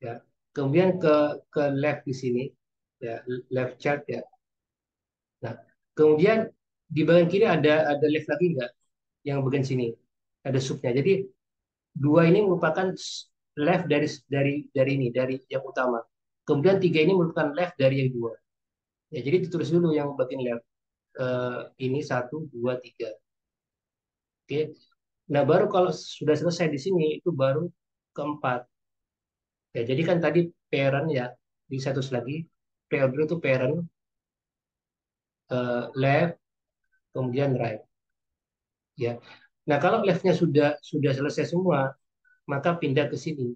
ya. Kemudian ke left di sini ya left chart ya. Nah kemudian di bagian kiri ada left lagi nggak yang bagian sini ada subnya. Jadi dua ini merupakan left dari ini dari yang utama. Kemudian tiga ini merupakan left dari yang dua. Ya, jadi ditulis dulu yang bagian left. Ini satu, dua, tiga. Oke. Nah, baru kalau sudah selesai di sini itu baru keempat. Ya, jadi kan tadi parent ya di satu lagi. Pre-order itu parent, left, kemudian right. Ya. Nah, kalau leftnya sudah selesai semua, maka pindah ke sini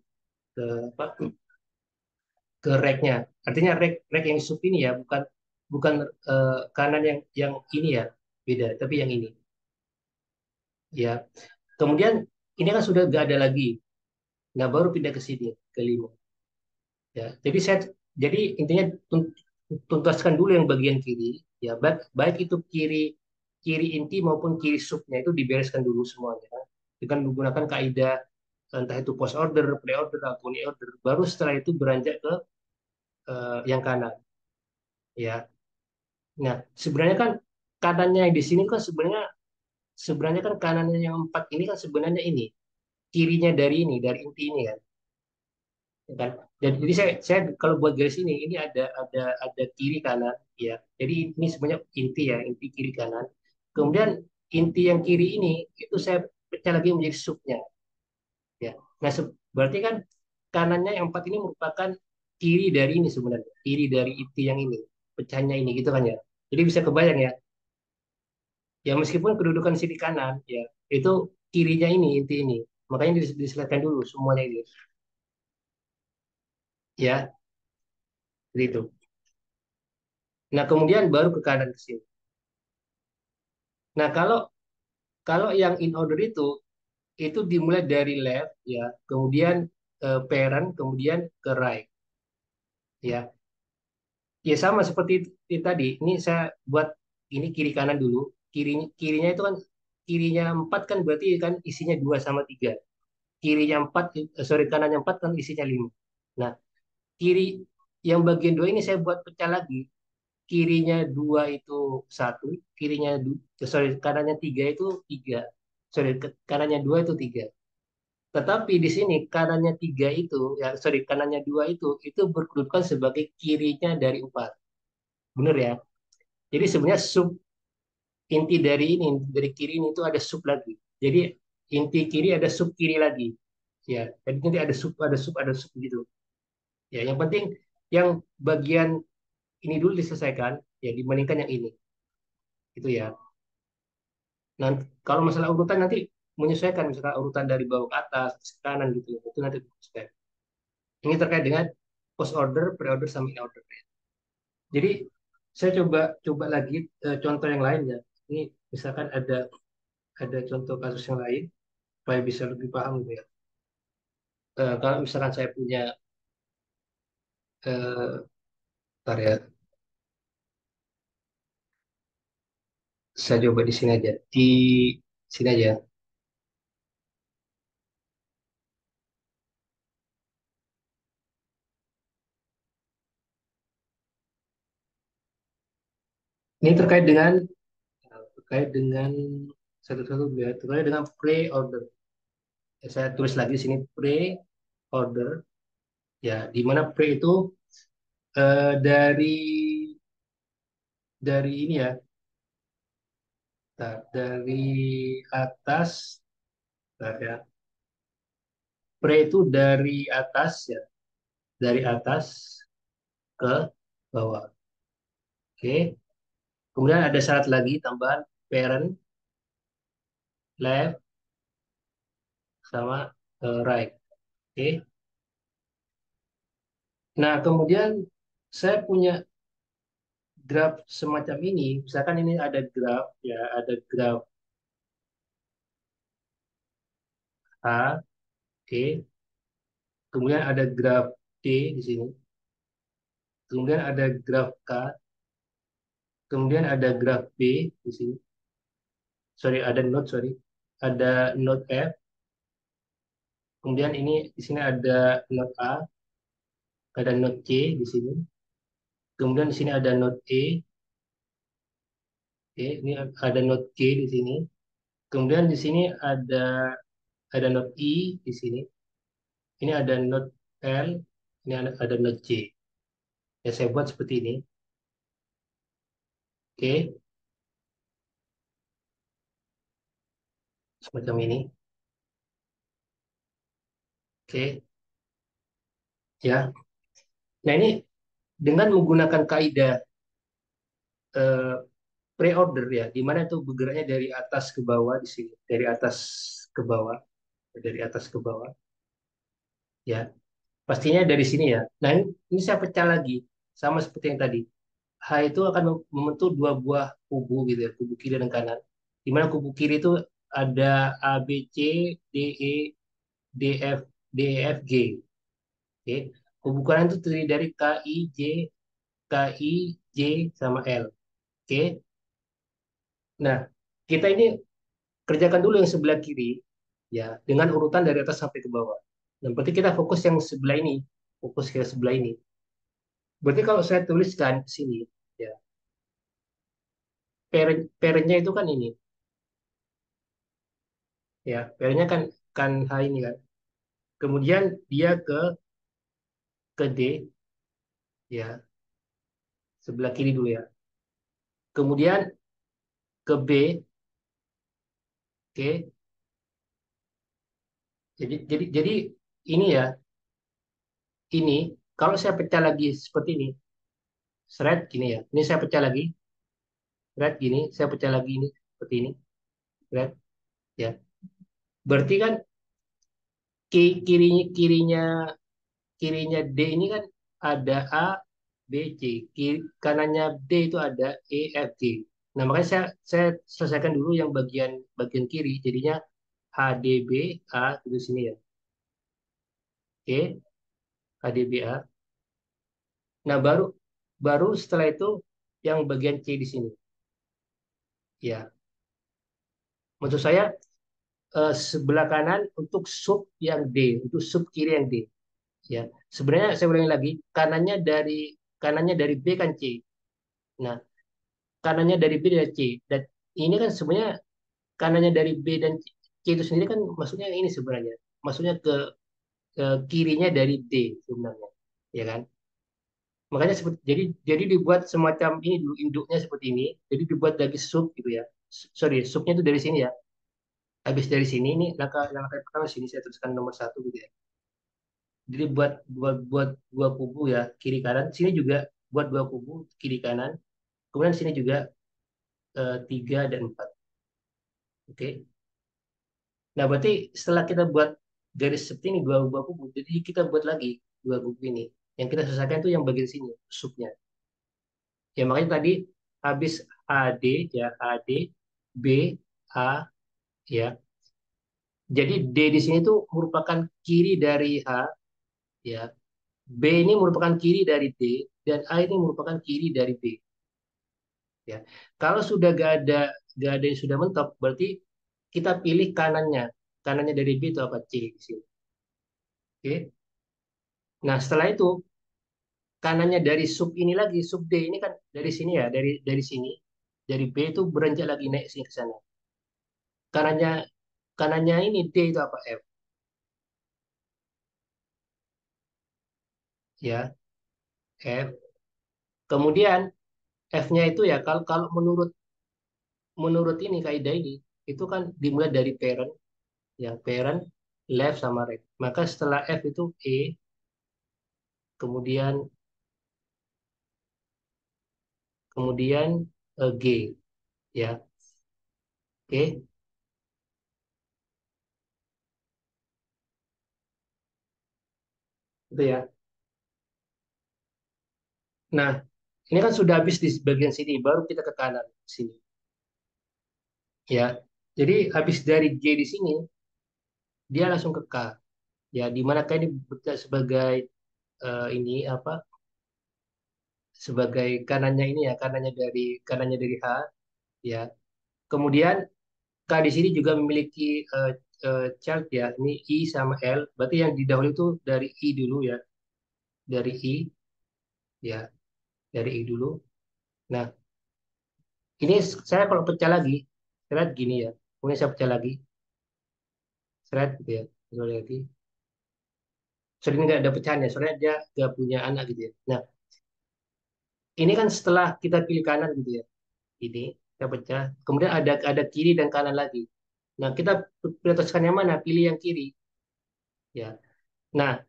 ke apa? Ke rack-nya. Artinya rack yang sub ini ya, bukan bukan kanan yang ini ya, beda, tapi yang ini. Ya. Kemudian ini kan sudah nggak ada lagi. Nah, baru pindah ke sini, ke lima. Ya. Jadi intinya tuntaskan dulu yang bagian kiri. Ya, baik itu kiri kiri inti maupun kiri subnya itu dibereskan dulu semuanya dengan menggunakan kaidah entah itu post order, pre order, atau pre order. Baru setelah itu beranjak ke yang kanan. Ya, nah sebenarnya kan kanannya yang di sini kan sebenarnya sebenarnya kan kanannya yang empat ini kan sebenarnya ini kirinya dari ini dari inti ini kan. Ya kan? Dan jadi saya kalau buat garis ini ada kiri kanan ya. Jadi ini sebenarnya inti ya, inti kiri kanan. Kemudian inti yang kiri ini itu saya pecah lagi menjadi subnya ya. Nah, berarti kan kanannya yang empat ini merupakan kiri dari ini sebenarnya, kiri dari inti yang ini, pecahnya ini gitu kan ya. Jadi bisa kebayang ya. Ya meskipun kedudukan sisi kanan ya, itu kirinya ini inti ini. Makanya diselesaikan dulu semuanya ini ya, gitu. Nah, kemudian baru ke kanan ke sini. Nah, kalau kalau yang in order itu dimulai dari left ya, kemudian parent, kemudian ke right ya. Ya sama seperti tadi. Ini saya buat ini kiri kanan dulu. Kirinya itu kan kirinya empat kan berarti kan isinya dua sama tiga. Kirinya empat, sorry kanannya empat kan isinya lima. Nah, kiri yang bagian dua ini saya buat pecah lagi. Kirinya dua itu satu, kirinya sorry kanannya tiga itu tiga. Sorry kanannya dua itu tiga. Tetapi di sini kanannya tiga itu, ya sorry kanannya dua itu berkedudukan sebagai kirinya dari empat. Benar ya? Jadi sebenarnya sub inti dari ini dari kiri ini itu ada sub lagi. Jadi inti kiri ada sub kiri lagi. Ya, jadi nanti ada sub gitu. Ya, yang penting yang bagian ini dulu diselesaikan ya dibandingkan yang ini. Itu ya. Nah, kalau masalah urutan nanti menyesuaikan misalkan urutan dari bawah ke atas, ke kanan gitu. Itu nanti menyesuaikan. Ini terkait dengan post order, pre order sama in order. Jadi saya coba coba lagi contoh yang lain ya. Ini misalkan ada contoh kasus yang lain supaya bisa lebih paham gitu ya. Kalau misalkan saya punya bentar ya, saya coba di sini aja. Di sini aja. Ini terkait dengan satu-satu ya, terkait dengan pre-order. Ya, saya tulis lagi di sini pre-order ya, di mana pre itu dari ini ya, dari atas, ya. Pre itu dari atas ya, dari atas ke bawah. Oke. Kemudian ada syarat lagi tambahan parent, left, sama right. Oke. Nah, kemudian saya punya graf semacam ini. Misalkan ini ada graf ya, ada graf A, E, kemudian ada graf D di sini, kemudian ada graf K, kemudian ada graf B di sini. Sorry, ada node F, kemudian ini di sini ada node A, ada node C di sini, kemudian di sini ada node E, oke, ini ada node K di sini, kemudian di sini ada node I di sini, ini ada node L, ini ada node C. Ya saya buat seperti ini, oke, semacam ini, oke, ya. Nah ini dengan menggunakan kaidah eh, pre-order ya, di mana itu bergeraknya dari atas ke bawah di sini, dari atas ke bawah, dari atas ke bawah, ya. Pastinya dari sini ya. Nah ini saya pecah lagi, sama seperti yang tadi. H itu akan membentuk dua buah kubu gitu ya, kubu kiri dan kanan. Di mana kubu kiri itu ada A, B, C, D, E, D, F, D, E, F, G. Oke. Kubu kanan itu terdiri dari K, I, J, sama L. Oke. Nah, kita ini kerjakan dulu yang sebelah kiri, ya, dengan urutan dari atas sampai ke bawah. Dan berarti kita fokus yang sebelah ini, fokus ke sebelah ini. Berarti kalau saya tuliskan ke sini, ya, parentnya itu kan ini, ya, parentnya kan kan H ini kan. Kemudian dia ke D, ya, sebelah kiri dulu ya. Kemudian ke B, oke. Jadi ini ya, ini kalau saya pecah lagi seperti ini, seret gini ya. Ini saya pecah lagi, seret gini, saya pecah lagi ini seperti ini, seret ya. Berarti kan kirinya kirinya kirinya D ini kan ada A, B, C. Kanannya D itu ada E, F, G. Nah, makanya saya selesaikan dulu yang bagian bagian kiri. Jadinya H, D, B, A di sini ya. Oke, H, D, B, A. Nah, baru baru setelah itu yang bagian C di sini. Ya, maksud saya sebelah kanan untuk sub yang D, untuk sub kiri yang D. Ya, sebenarnya saya ulangi lagi, kanannya dari B kan C. Nah, kanannya dari B dan C. Dan ini kan sebenarnya kanannya dari B dan C itu sendiri kan maksudnya ini sebenarnya. Maksudnya ke kirinya dari D sebenarnya. Ya kan? Makanya seperti jadi dibuat semacam ini dulu induknya seperti ini. Jadi dibuat lagi sub gitu ya. Sorry, subnya itu dari sini ya. Habis dari sini ini langkah pertama sini saya tuliskan nomor satu gitu ya. Jadi buat dua kubu ya kiri kanan. Sini juga buat dua kubu kiri kanan. Kemudian sini juga tiga dan empat. Oke. Nah, berarti setelah kita buat garis seperti ini dua kubu, jadi kita buat lagi dua kubu ini. Yang kita selesaikan itu yang bagian sini, subnya. Ya makanya tadi habis AD ya AD B A ya. Jadi D di sini tuh merupakan kiri dari H ya. B ini merupakan kiri dari D dan A ini merupakan kiri dari B ya. Kalau sudah gak ada yang sudah mentok, berarti kita pilih kanannya. Kanannya dari B itu apa? C di sini. Oke. Nah, setelah itu kanannya dari sub ini lagi, sub D ini kan dari sini ya, dari sini, dari B itu beranjak lagi naik sini ke sana. Kanannya kanannya ini D itu apa? F, ya, F. Kemudian F-nya itu ya kalau kalau menurut menurut ini kaidah ini itu kan dimulai dari parent, ya parent, left sama right. Maka setelah F itu E, kemudian kemudian G, ya, oke, itu ya. Nah, ini kan sudah habis di bagian sini, baru kita ke kanan sini. Ya, jadi habis dari G di sini, dia langsung ke K. Ya, di mana K ini sebagai ini apa? Sebagai kanannya ini ya, kanannya dari H. Ya, kemudian K di sini juga memiliki child ya. Ini I sama L. Berarti yang didahului itu dari I dulu ya, dari I ya, dari I dulu. Nah, ini saya kalau pecah lagi, saya lihat gini ya. Kemudian saya pecah lagi, seret gitu ya. Sekali lagi. Soalnya nggak ada pecahannya, soalnya dia nggak punya anak gitu ya. Nah, ini kan setelah kita pilih kanan gitu ya. Ini kita pecah. Kemudian ada kiri dan kanan lagi. Nah, kita prioritaskan yang mana? Pilih yang kiri. Ya. Nah,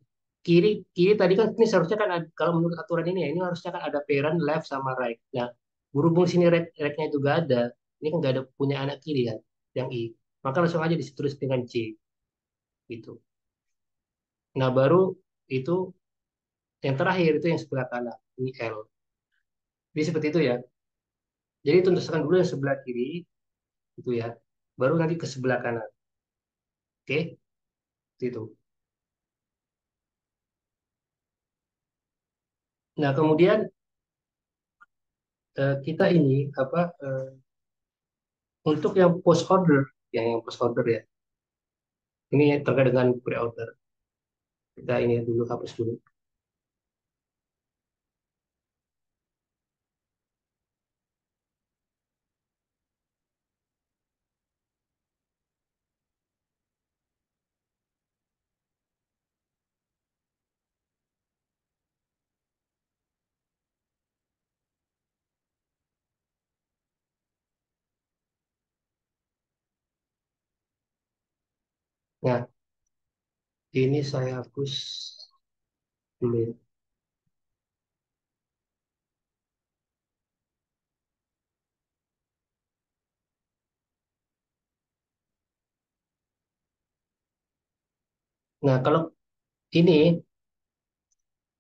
kiri kiri tadi kan ini seharusnya kan kalau menurut aturan ini ya, ini harusnya kan ada parent left sama right. Nah, berhubung sini right-nya itu gak ada, ini kan gak ada punya anak kiri kan, yang I. Maka langsung aja ditulis dengan C gitu. Nah, baru itu yang terakhir itu yang sebelah kanan, ini L. Jadi seperti itu ya. Jadi tuntaskan dulu yang sebelah kiri itu ya. Baru nanti ke sebelah kanan. Oke? Itu. Nah, kemudian kita ini apa untuk yang post order, yang post order ya. Ini terkait dengan pre-order. Kita ini dulu hapus dulu. Nah, ini saya hapus dulu ya. Nah, kalau ini,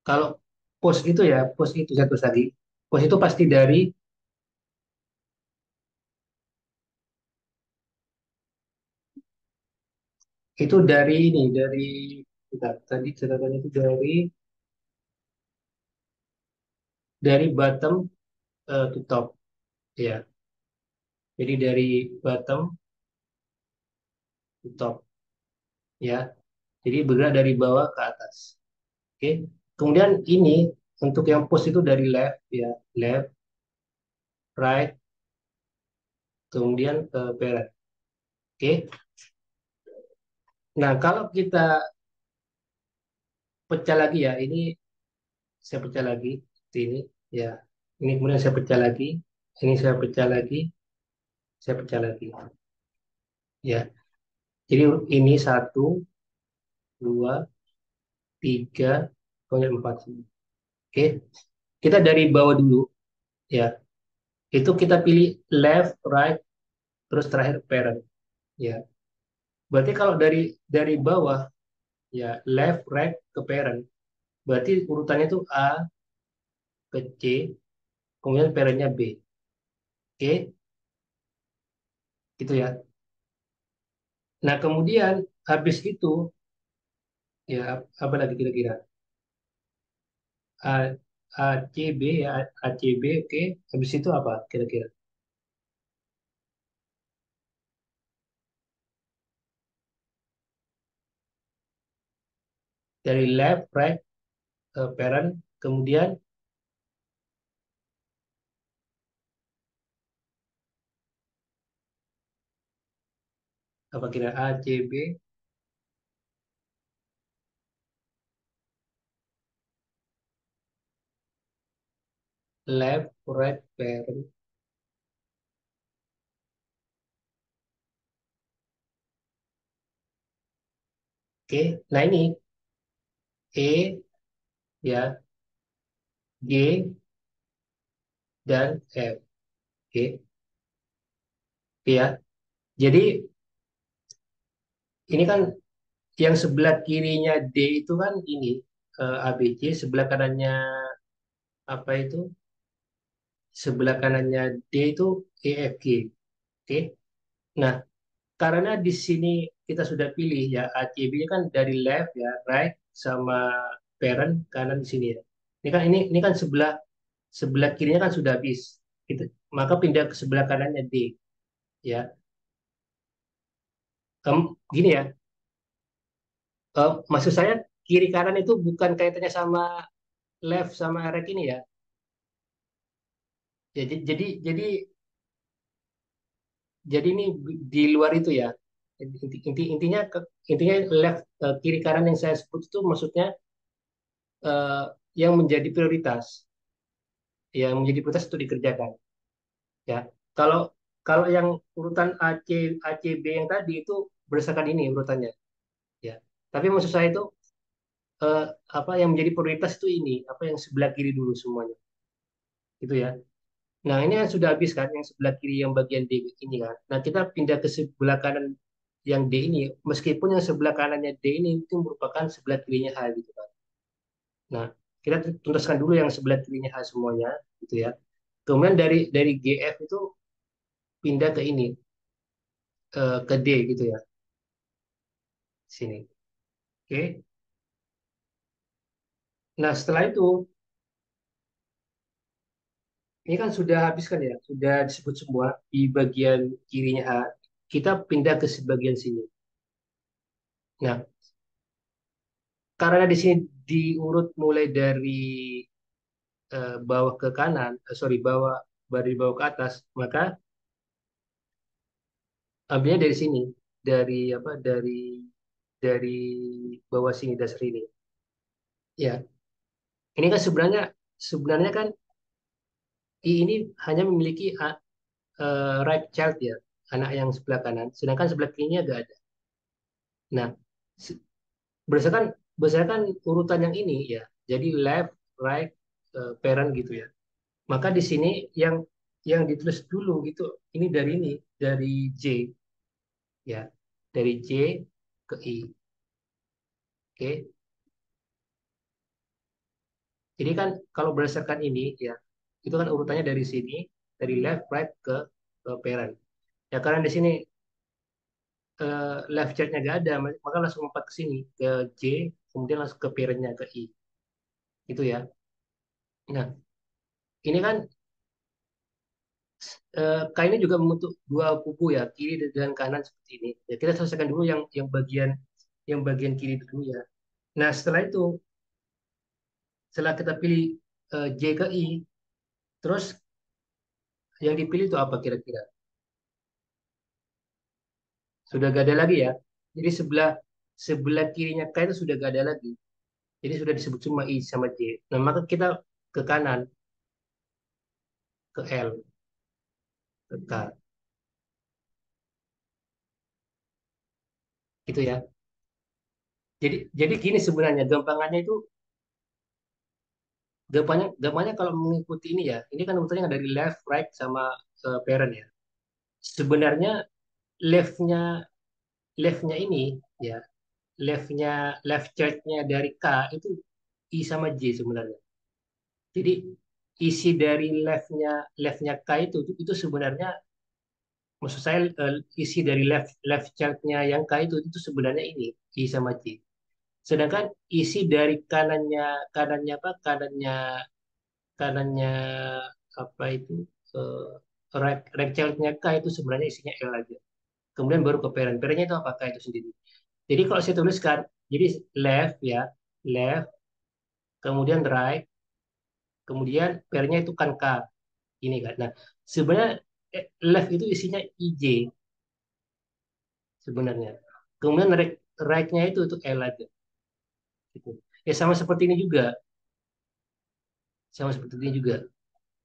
kalau post itu ya, post itu satu lagi. Post itu pasti dari, itu dari ini, bentar, tadi catatannya itu dari bottom to top, ya. Jadi dari bottom to top, ya. Jadi bergerak dari bawah ke atas. Oke. Kemudian ini untuk yang post itu dari left, ya, left, right, kemudian parent. Oke. Nah, kalau kita pecah lagi ya, ini saya pecah lagi seperti ini, ya. Ini kemudian saya pecah lagi, ini saya pecah lagi, saya pecah lagi, ya. Jadi ini satu, dua, tiga, kemudian empat. Oke, kita dari bawah dulu, ya. Itu kita pilih left, right, terus terakhir parent, ya. Berarti kalau dari bawah, ya, left, right ke parent, berarti urutannya itu A ke C, kemudian parentnya B. Oke, gitu ya. Nah, kemudian habis itu, ya, apa lagi kira-kira? A, ACB, ya, ACB, oke. Habis itu apa kira-kira? Dari left, right, parent, kemudian apa kira ACB, left, right, parent. Oke, nah ini E, ya, G, dan F. Oke, oke ya. Jadi ini kan yang sebelah kirinya D itu kan ini ABC, sebelah kanannya apa itu? Sebelah kanannya D itu EFG. Oke. Nah, karena di sini kita sudah pilih ya ACB kan dari left ya, right sama parent kanan di sini ya. Ini kan sebelah sebelah kirinya kan sudah habis. Gitu. Maka pindah ke sebelah kanannya D ya. Gini ya, maksud saya kiri kanan itu bukan kaitannya sama left sama right ini ya. Jadi ini di luar itu ya. Intinya intinya left kiri kanan yang saya sebut itu maksudnya eh, yang menjadi prioritas, yang menjadi prioritas untuk dikerjakan. Ya, kalau kalau yang urutan ACB yang tadi itu berdasarkan ini urutannya. Ya, tapi maksud saya itu eh, apa yang menjadi prioritas itu ini, apa yang sebelah kiri dulu semuanya, gitu ya. Nah, ini kan sudah habis kan, yang sebelah kiri yang bagian D ini kan. Nah, kita pindah ke sebelah kanan yang D ini, meskipun yang sebelah kanannya D ini itu merupakan sebelah kirinya H gitu kan. Nah, kita tuntaskan dulu yang sebelah kirinya H semuanya, gitu ya. Kemudian dari GF itu pindah ke ini, ke D gitu ya, sini. Oke. Nah, setelah itu Ini kan sudah habis kan ya, sudah disebut semua di bagian kirinya H. Kita pindah ke bagian sini. Nah, karena di sini diurut mulai dari bawah ke kanan, bawah dari bawah ke atas, maka ambilnya dari sini, dari apa? Dari bawah sini dasar ini. Ya, ini kan sebenarnya sebenarnya kan I ini hanya memiliki right child ya, anak yang sebelah kanan, sedangkan sebelah kirinya nggak ada. Nah, se- berdasarkan berdasarkan urutan yang ini ya, jadi left, right, parent gitu ya. Maka di sini yang ditulis dulu gitu, ini dari J ya, dari J ke I. Oke, jadi kan kalau berdasarkan ini ya, itu kan urutannya dari sini, dari left, right ke parent. Ya karena di sini left chatnya nggak ada, maka langsung lompat ke sini ke J, kemudian langsung ke parentnya ke I, itu ya. Nah, ini kan K ini juga membentuk dua kubu ya, kiri dan kanan seperti ini. Ya, kita selesaikan dulu yang bagian kiri dulu ya. Nah, setelah kita pilih J ke I, terus yang dipilih itu apa kira-kira? Sudah gak ada lagi ya. Jadi sebelah sebelah kirinya K itu sudah gak ada lagi. Jadi sudah disebut cuma I sama J. Nah, maka kita ke kanan, ke L, ke K. Gitu ya. Jadi gini sebenarnya gampangnya kalau mengikuti ini ya. Ini kan urutannya dari left, right sama parent ya. Sebenarnya left-nya left-nya ini ya, left chart-nya dari K itu I sama J sebenarnya. Jadi isi dari left-nya K itu sebenarnya maksud saya isi dari left chart-nya yang K itu sebenarnya ini I sama J. Sedangkan isi dari kanannya apa? Kanannya apa itu eh, right child-nya K itu sebenarnya isinya L aja. Kemudian baru ke parent. Parentnya itu apakah itu sendiri. Jadi kalau saya tuliskan, jadi left ya, left, kemudian right, kemudian parentnya itu kan K, ini kan. Nah, sebenarnya left itu isinya IJ sebenarnya. Kemudian right-nya itu L aja. Gitu. Ya sama seperti ini juga.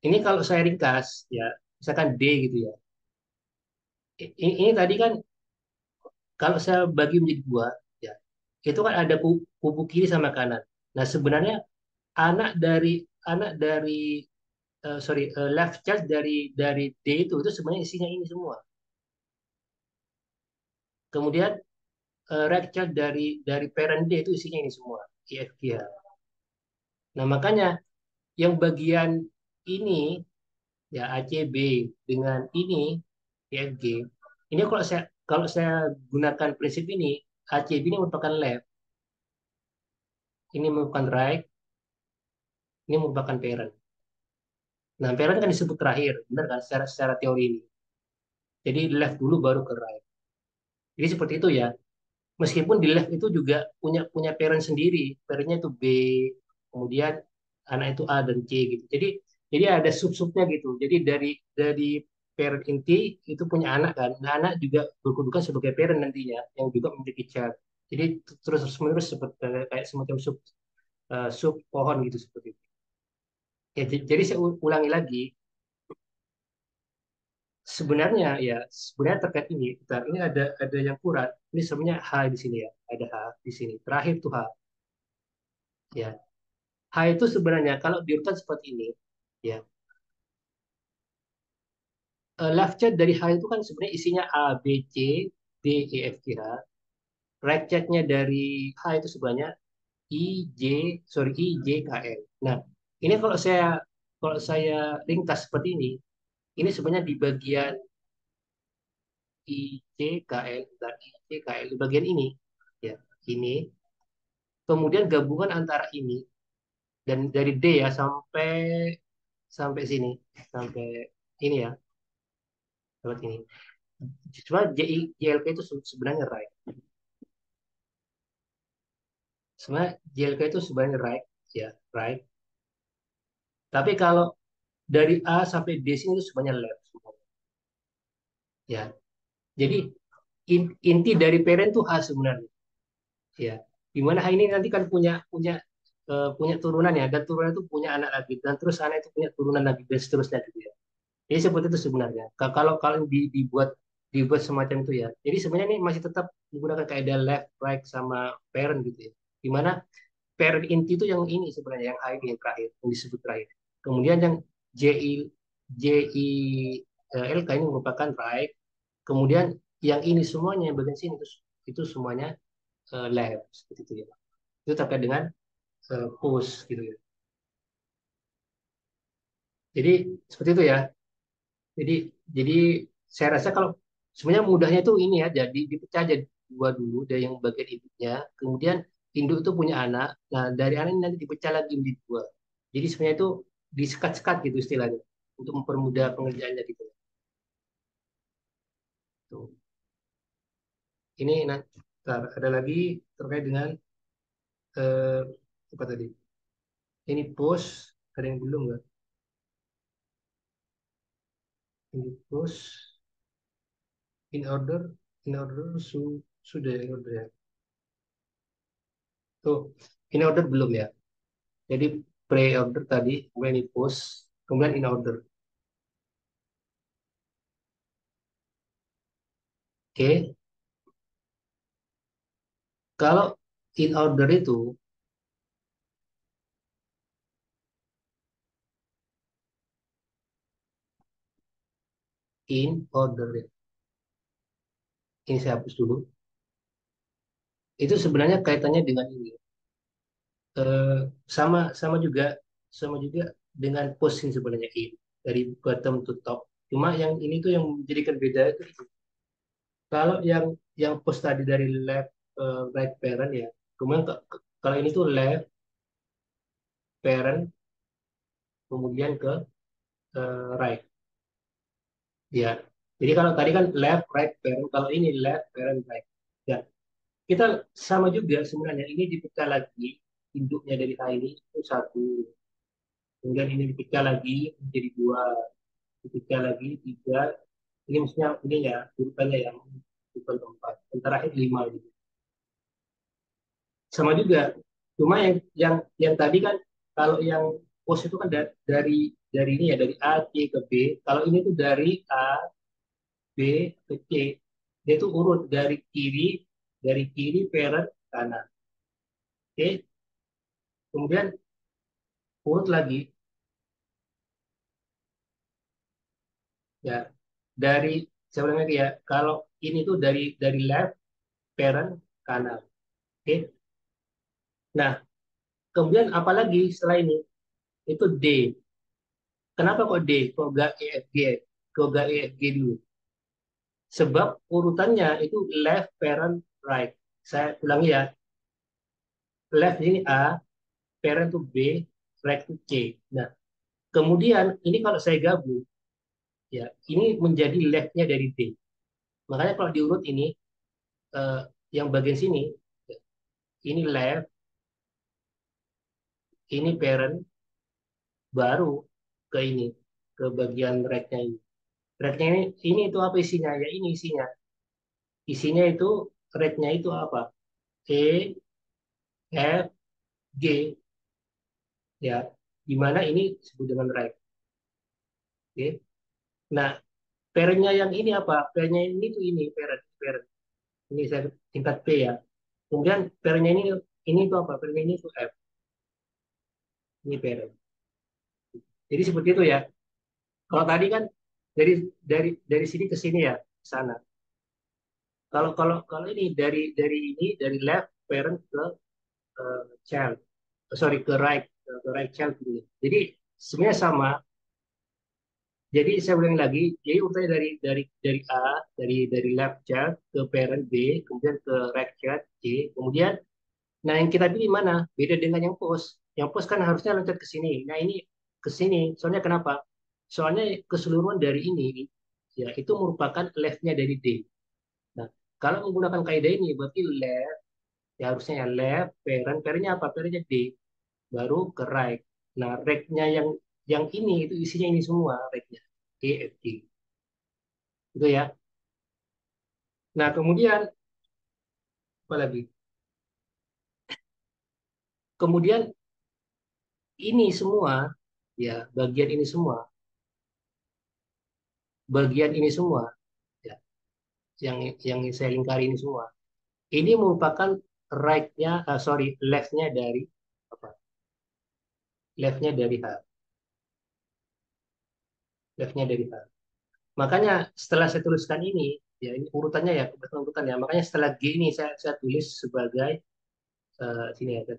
Ini kalau saya ringkas ya, misalkan D gitu ya. Ini tadi kan kalau saya bagi menjadi dua, ya, itu kan ada kubu kiri sama kanan. Nah, sebenarnya anak dari anak dari left child dari D itu sebenarnya isinya ini semua. Kemudian right child dari parent D itu isinya ini semua, IFG ya. Nah, makanya yang bagian ini ya ACB dengan ini IFG. Ini kalau saya gunakan prinsip ini, ACB ini merupakan left, ini merupakan right, ini merupakan parent. Nah, parent kan disebut terakhir, benar kan? Secara teori ini. Jadi left dulu baru ke right. Jadi seperti itu ya. Meskipun di left itu juga punya punya parent sendiri, parentnya itu B, kemudian anak itu A dan C gitu. Jadi ada sub-subnya gitu. Jadi dari parent inti itu punya anak kan. Nah, anak juga berkedudukan sebagai parent nantinya yang juga memiliki child. Jadi terus menerus seperti kayak semacam sub pohon gitu seperti itu. Ya, jadi saya ulangi lagi, sebenarnya terkait ini, bentar, ini ada yang kurang. Ini sebenarnya H di sini ya, ada H di sini. Terakhir tuh H, ya. H itu sebenarnya kalau diurutkan seperti ini, ya. Left chat dari H itu kan sebenarnya isinya A, B, C, D, E, F, G, H. Right chatnya dari H itu sebenarnya I, J, I, J, K, L. Nah, ini kalau saya ringkas seperti ini sebenarnya di bagian I, J, K, L, bentar, I, J, K, L, di bagian ini, ya, ini. Kemudian gabungan antara ini dan dari D ya sampai sampai sini, sampai ini ya, lewat ini. Cuma JLK itu sebenarnya right. Sebenarnya JLK itu sebenarnya right, ya right. Tapi kalau dari A sampai D sini itu sebenarnya left semua. Ya, jadi inti dari parent itu A sebenarnya. Ya, dimana A ini nanti kan punya punya punya turunan ya, dan turunan itu punya anak lagi, dan terus anak itu punya turunan lagi dan seterusnya gitu ya. Jadi seperti itu sebenarnya. Kalau kalau dibuat dibuat semacam itu ya. Jadi sebenarnya ini masih tetap menggunakan kaidah left, right sama parent gitu ya. Dimana parent inti itu yang ini sebenarnya yang ID yang terakhir yang disebut terakhir. Kemudian yang JI JILK ini merupakan right. Kemudian yang ini semuanya yang bagian sini itu semuanya left seperti itu ya. Itu terkait dengan push gitu ya. Jadi seperti itu ya. Jadi jadi saya rasa kalau sebenarnya mudahnya itu ini ya, jadi dipecah jadi dua dulu dari yang bagian induknya, kemudian induk itu punya anak, nah dari anak ini nanti dipecah lagi menjadi dua. Jadi sebenarnya itu disekat-sekat gitu istilahnya untuk mempermudah pengerjaannya gitu. Tuh. Ini nanti ada lagi terkait dengan eh, apa tadi? Ini post ada yang belum nggak? Ini post in order sudah in order ya. Tuh, in order belum ya. Jadi pre-order tadi, kemudian di post, kemudian in order. Oke, kalau in order itu in order ya. Ini saya hapus dulu. Itu sebenarnya kaitannya dengan ini. Eh, sama sama juga dengan posting sebenarnya in dari bottom to top. Cuma yang ini tuh yang menjadikan beda itu. Kalau yang post tadi dari left right parent ya. Kemudian kalau ini tuh left parent kemudian ke right. Ya, jadi kalau tadi kan left, right, parent. Kalau ini left, parent, right. Ya, kita sama juga sebenarnya. Ini dipecah lagi induknya dari A ini itu satu. Kemudian ini dipecah lagi menjadi dua. Dipecah lagi tiga. Ini maksudnya ini ya urutannya yang bukan keempat. Yang terakhir lima gitu. Sama juga. Cuma yang tadi kan kalau yang pos itu kan dari ini ya dari A C ke B. Kalau ini tuh dari A B ke C. Dia itu urut dari kiri parent kanan. Oke, kemudian urut lagi ya dari saya ulang lagi ya. Kalau ini tuh dari left parent kanan. Oke. Nah, kemudian apalagi setelah ini itu D. Kenapa kok D? Kok gak EFG? Kok gak EFG dulu? Sebab urutannya itu left parent right. Saya ulangi ya. Left ini A, parent itu B, right itu C. Nah, kemudian ini kalau saya gabung, ya ini menjadi leftnya dari D. Makanya kalau diurut ini, eh, yang bagian sini, ini left, ini parent, baru ke ini, ke bagian right-nya ini. Right-nya ini itu apa isinya? Ya ini isinya. Isinya itu, right-nya itu apa? E, F, G, ya. Di mana ini disebut dengan right. Oke. Nah, parent-nya yang ini apa? Parent-nya ini tuh ini, parent. Ini saya tingkat P ya. Kemudian parent-nya ini itu apa? Parent-nya ini itu F. Ini parent. Jadi seperti itu ya. Kalau tadi kan dari dari sini ke sini ya, ke sana. Kalau kalau kalau ini dari left parent ke child, sorry ke right child gitu. Jadi sebenarnya sama. Jadi saya ulangi lagi. Jadi urutannya dari A, dari left child ke parent B, kemudian ke right child C, kemudian nah yang kita pilih mana? Beda dengan yang post. Yang post kan harusnya loncat ke sini. Nah ini ke sini. Soalnya kenapa? Soalnya keseluruhan dari ini ya itu merupakan leftnya dari D. Nah, kalau menggunakan kaidah ini berarti left ya harusnya ya left parentnya apa? Parentnya D baru ke right. Nah, right-nya yang ini itu isinya ini semua right-nya E F G. Gitu ya. Nah, kemudian apa lagi? Kemudian ini semua ya bagian ini semua ya yang saya lingkari ini semua ini merupakan right-nya sorry left-nya dari apa left-nya dari H left-nya dari H makanya setelah saya tuliskan ini ya ini urutannya ya kebetulan urutan ya makanya setelah G ini saya tulis sebagai sini ya saya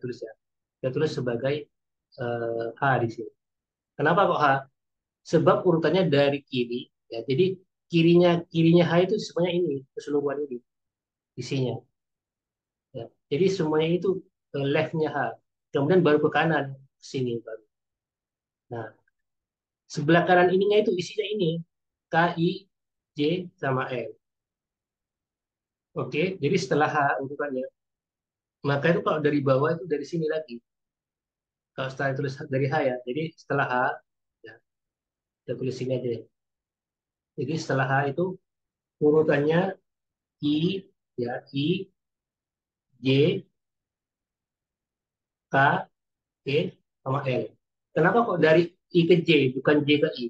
tulis sebagai H di sini kenapa kok H sebab urutannya dari kiri ya jadi kirinya H itu sebenarnya ini keseluruhan ini isinya ya. Jadi semuanya itu left-nya H. Kemudian baru ke kanan ke sini baru. Nah, sebelah kanan ininya itu isinya ini K, I, J sama L. Oke, jadi setelah H urutannya, maka itu kalau dari bawah itu dari sini lagi. Kalau setelah tulis dari H ya, jadi setelah H, ya, kita tulis sini aja. Ya. Jadi setelah H itu urutannya I, ya I, J, K, E, sama L. Kenapa kok dari I ke J bukan J ke I?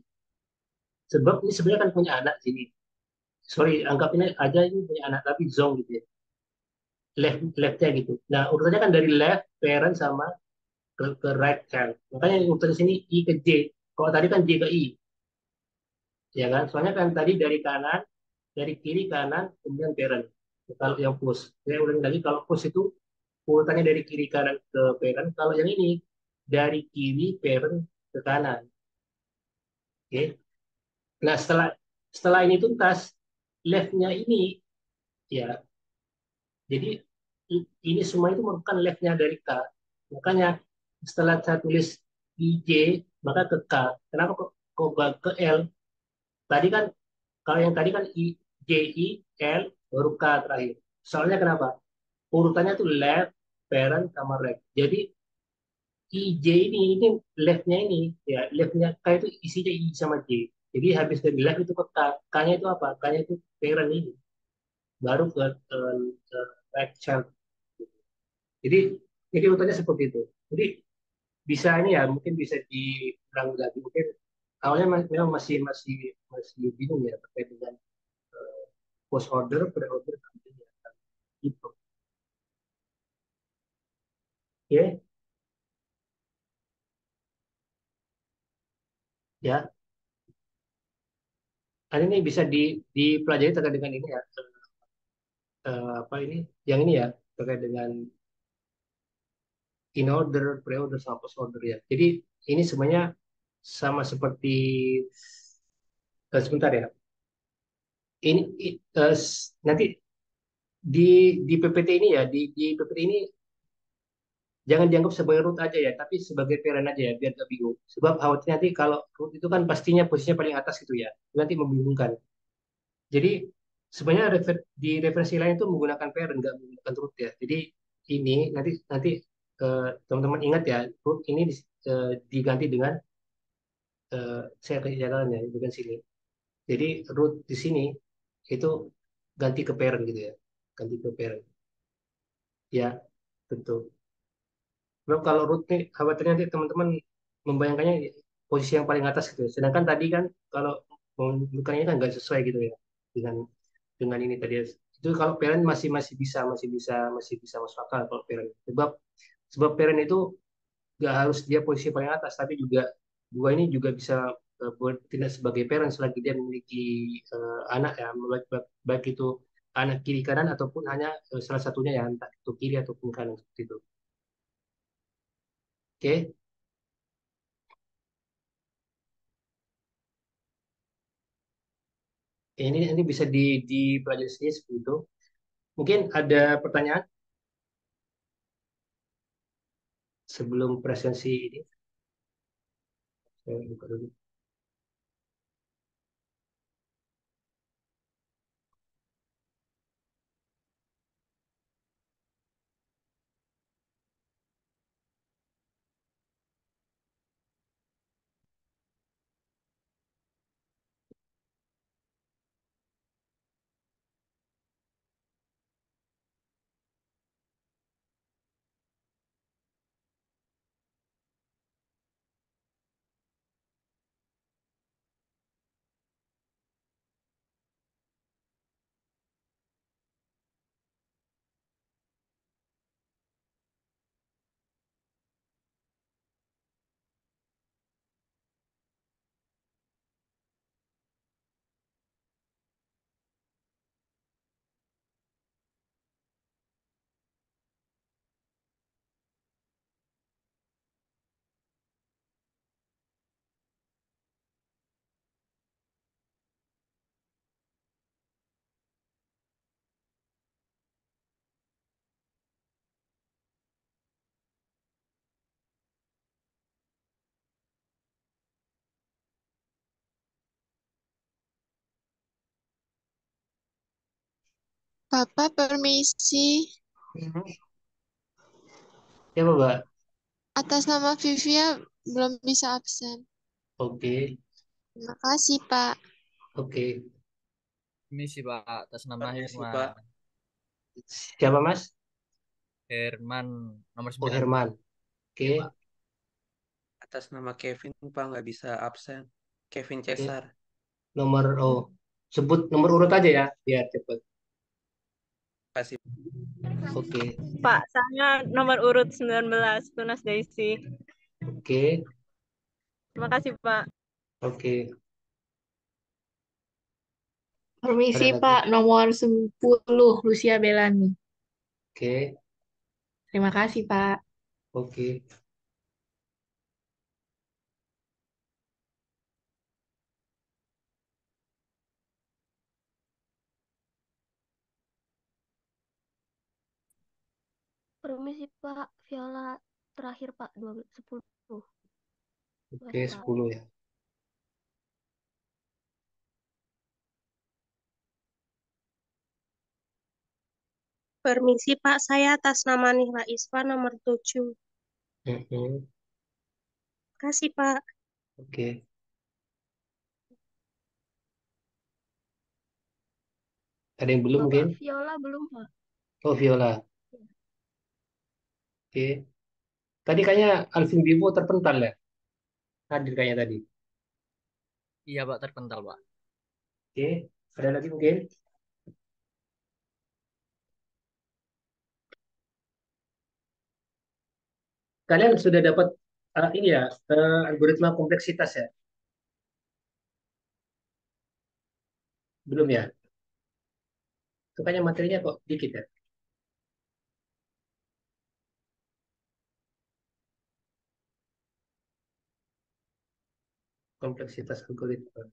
Sebab ini sebenarnya kan punya anak sini. Sorry, anggap ini aja ini punya anak tapi zong gitu ya. Leftnya gitu. Nah, urutannya kan dari left, parent sama ke right child. Makanya urutan sini I ke J. Kalau tadi kan J ke I, ya kan? Soalnya kan tadi dari kanan, dari kiri kanan, kemudian parent. Kalau yang push, saya ulangi lagi kalau push itu urutannya dari kiri kanan ke parent. Kalau yang ini dari kiri parent ke kanan. Oke. Nah, setelah setelah ini tuntas, leftnya ini ya jadi ini semua itu merupakan left-nya dari K. Makanya setelah saya tulis IJ, maka ke K. Kenapa kok ke L? Tadi kan, kalau yang tadi kan I, J, I, L, baru K terakhir. Soalnya kenapa? Urutannya tuh left, parent, sama right. Jadi IJ ini left-nya ini, ya left-nya K itu isinya I sama J. Jadi habis dari left itu ke K. K-nya itu apa? K-nya itu parent ini. Baru ke right child. Jadi jadi urutannya seperti itu. Jadi bisa ini ya mungkin bisa diulang lagi mungkin awalnya memang masih masih masih bingung ya terkait dengan post order pre order kemudian ya gitu ya ya kan ini bisa dipelajari terkait dengan ini ya apa ini yang ini ya terkait dengan in order pre order sama post order ya jadi ini sebenarnya sama seperti sebentar ya ini nanti di PPT ini ya di PPT ini jangan dianggap sebagai root aja ya, tapi sebagai parent aja ya, biar gak bingung. Sebab khawatir nanti kalau root itu kan pastinya posisinya paling atas gitu ya, nanti membingungkan. Jadi sebenarnya di referensi lain itu menggunakan parent, nggak menggunakan root ya. Jadi ini nanti nanti teman-teman ingat ya, root ini diganti dengan saya kasih catatan ya, bukan sini. Jadi root di sini itu ganti ke parent gitu ya, ganti ke parent. Ya, tentu. Sebab kalau root nih, khawatirnya nanti teman-teman membayangkannya posisi yang paling atas gitu. Sedangkan tadi kan kalau bukannya kan nggak sesuai gitu ya dengan ini tadi. Itu kalau parent masih bisa masuk akal kalau parent. Sebab parent itu nggak harus dia posisi paling atas, tapi juga dua ini juga bisa bertindak sebagai parent selagi dia memiliki anak ya, baik itu anak kiri kanan ataupun hanya salah satunya ya entah itu kiri ataupun kanan seperti itu. Oke. Ini bisa dipelajari sendiri seperti itu. Mungkin ada pertanyaan sebelum presensi ini. Buka dulu. Bapak permisi, Mhm. Ya, Mbak. atas nama Vivia belum bisa absen. Oke, Terima kasih, Pak. oke. Misi Pak, atas nama Permisi Pak, Herman. Siapa, Mas? Herman nomor Oh, 9 Pak. Herman. Iya Pak. Oke, atas nama Kevin Pak nggak bisa absen. Kevin oke. Cesar. Oh, sebut nomor urut aja ya, biar cepet. Kasih. Oke, Pak, saya nomor urut 19, Tunas Daisy. oke, Terima kasih, Pak. oke. Ada Permisi, lagi? Pak. Nomor 10, Lucia Belani. Oke, Terima kasih, Pak. oke. Permisi Pak, Viola terakhir Pak, 12, 10. Oke, Makasih Pak. 10 ya. Permisi Pak, saya atas nama Nihla Isfa nomor 7. Mhm. Kasih Pak. Oke, ada yang belum Bapak mungkin? Viola belum Pak? Oh, Viola. Oke. Tadi kayaknya Alvin Bimo terpental ya? Hadir kayaknya tadi. Iya Pak, terpental Pak. Oke, ada lagi mungkin? Kalian sudah dapat ini ya, algoritma kompleksitas ya? Belum ya? Itu kayaknya materinya kok dikit ya? Kompleksitas algoritma.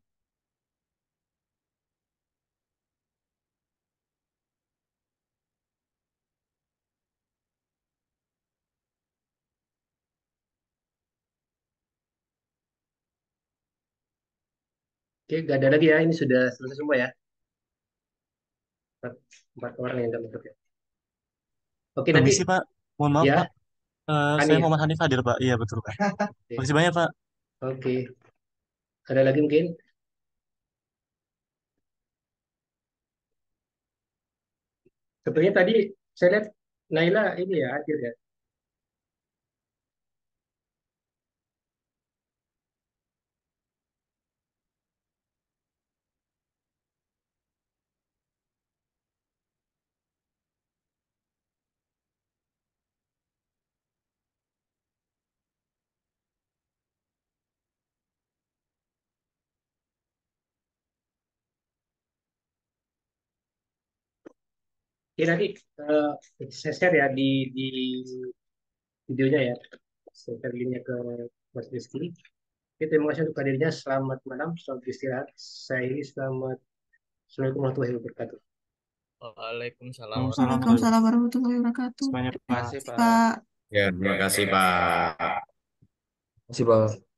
Oke, gak ada lagi ya. Ini sudah selesai semua ya. Empat, empat orang yang udah masuk ya. Oke, nanti Permisi Pak, mohon maaf ya, Pak. Saya Hanif. Muhammad Hanif hadir Pak. Iya betul Pak. Oke, Makasih banyak Pak. oke. Ada lagi mungkin? Sebenarnya tadi saya lihat Naila ini ya hadir ya. Oke, nanti eh, saya share ya di videonya ya. Saya share linknya ke Mas Rizky. Oke, terima kasih untuk hadirnya. Selamat malam, selamat istirahat. Saya selamat. Assalamualaikum warahmatullahi wabarakatuh. Waalaikumsalam Waalaikumsalam warahmatullahi warahmatullahi Waalaikumsalam wabarakatuh. warahmatullahi wabarakatuh. wabarakatuh. Banyak Terima Pak. kasih Pak. Pak. Ya, terima kasih Pak. Terima kasih, Pak.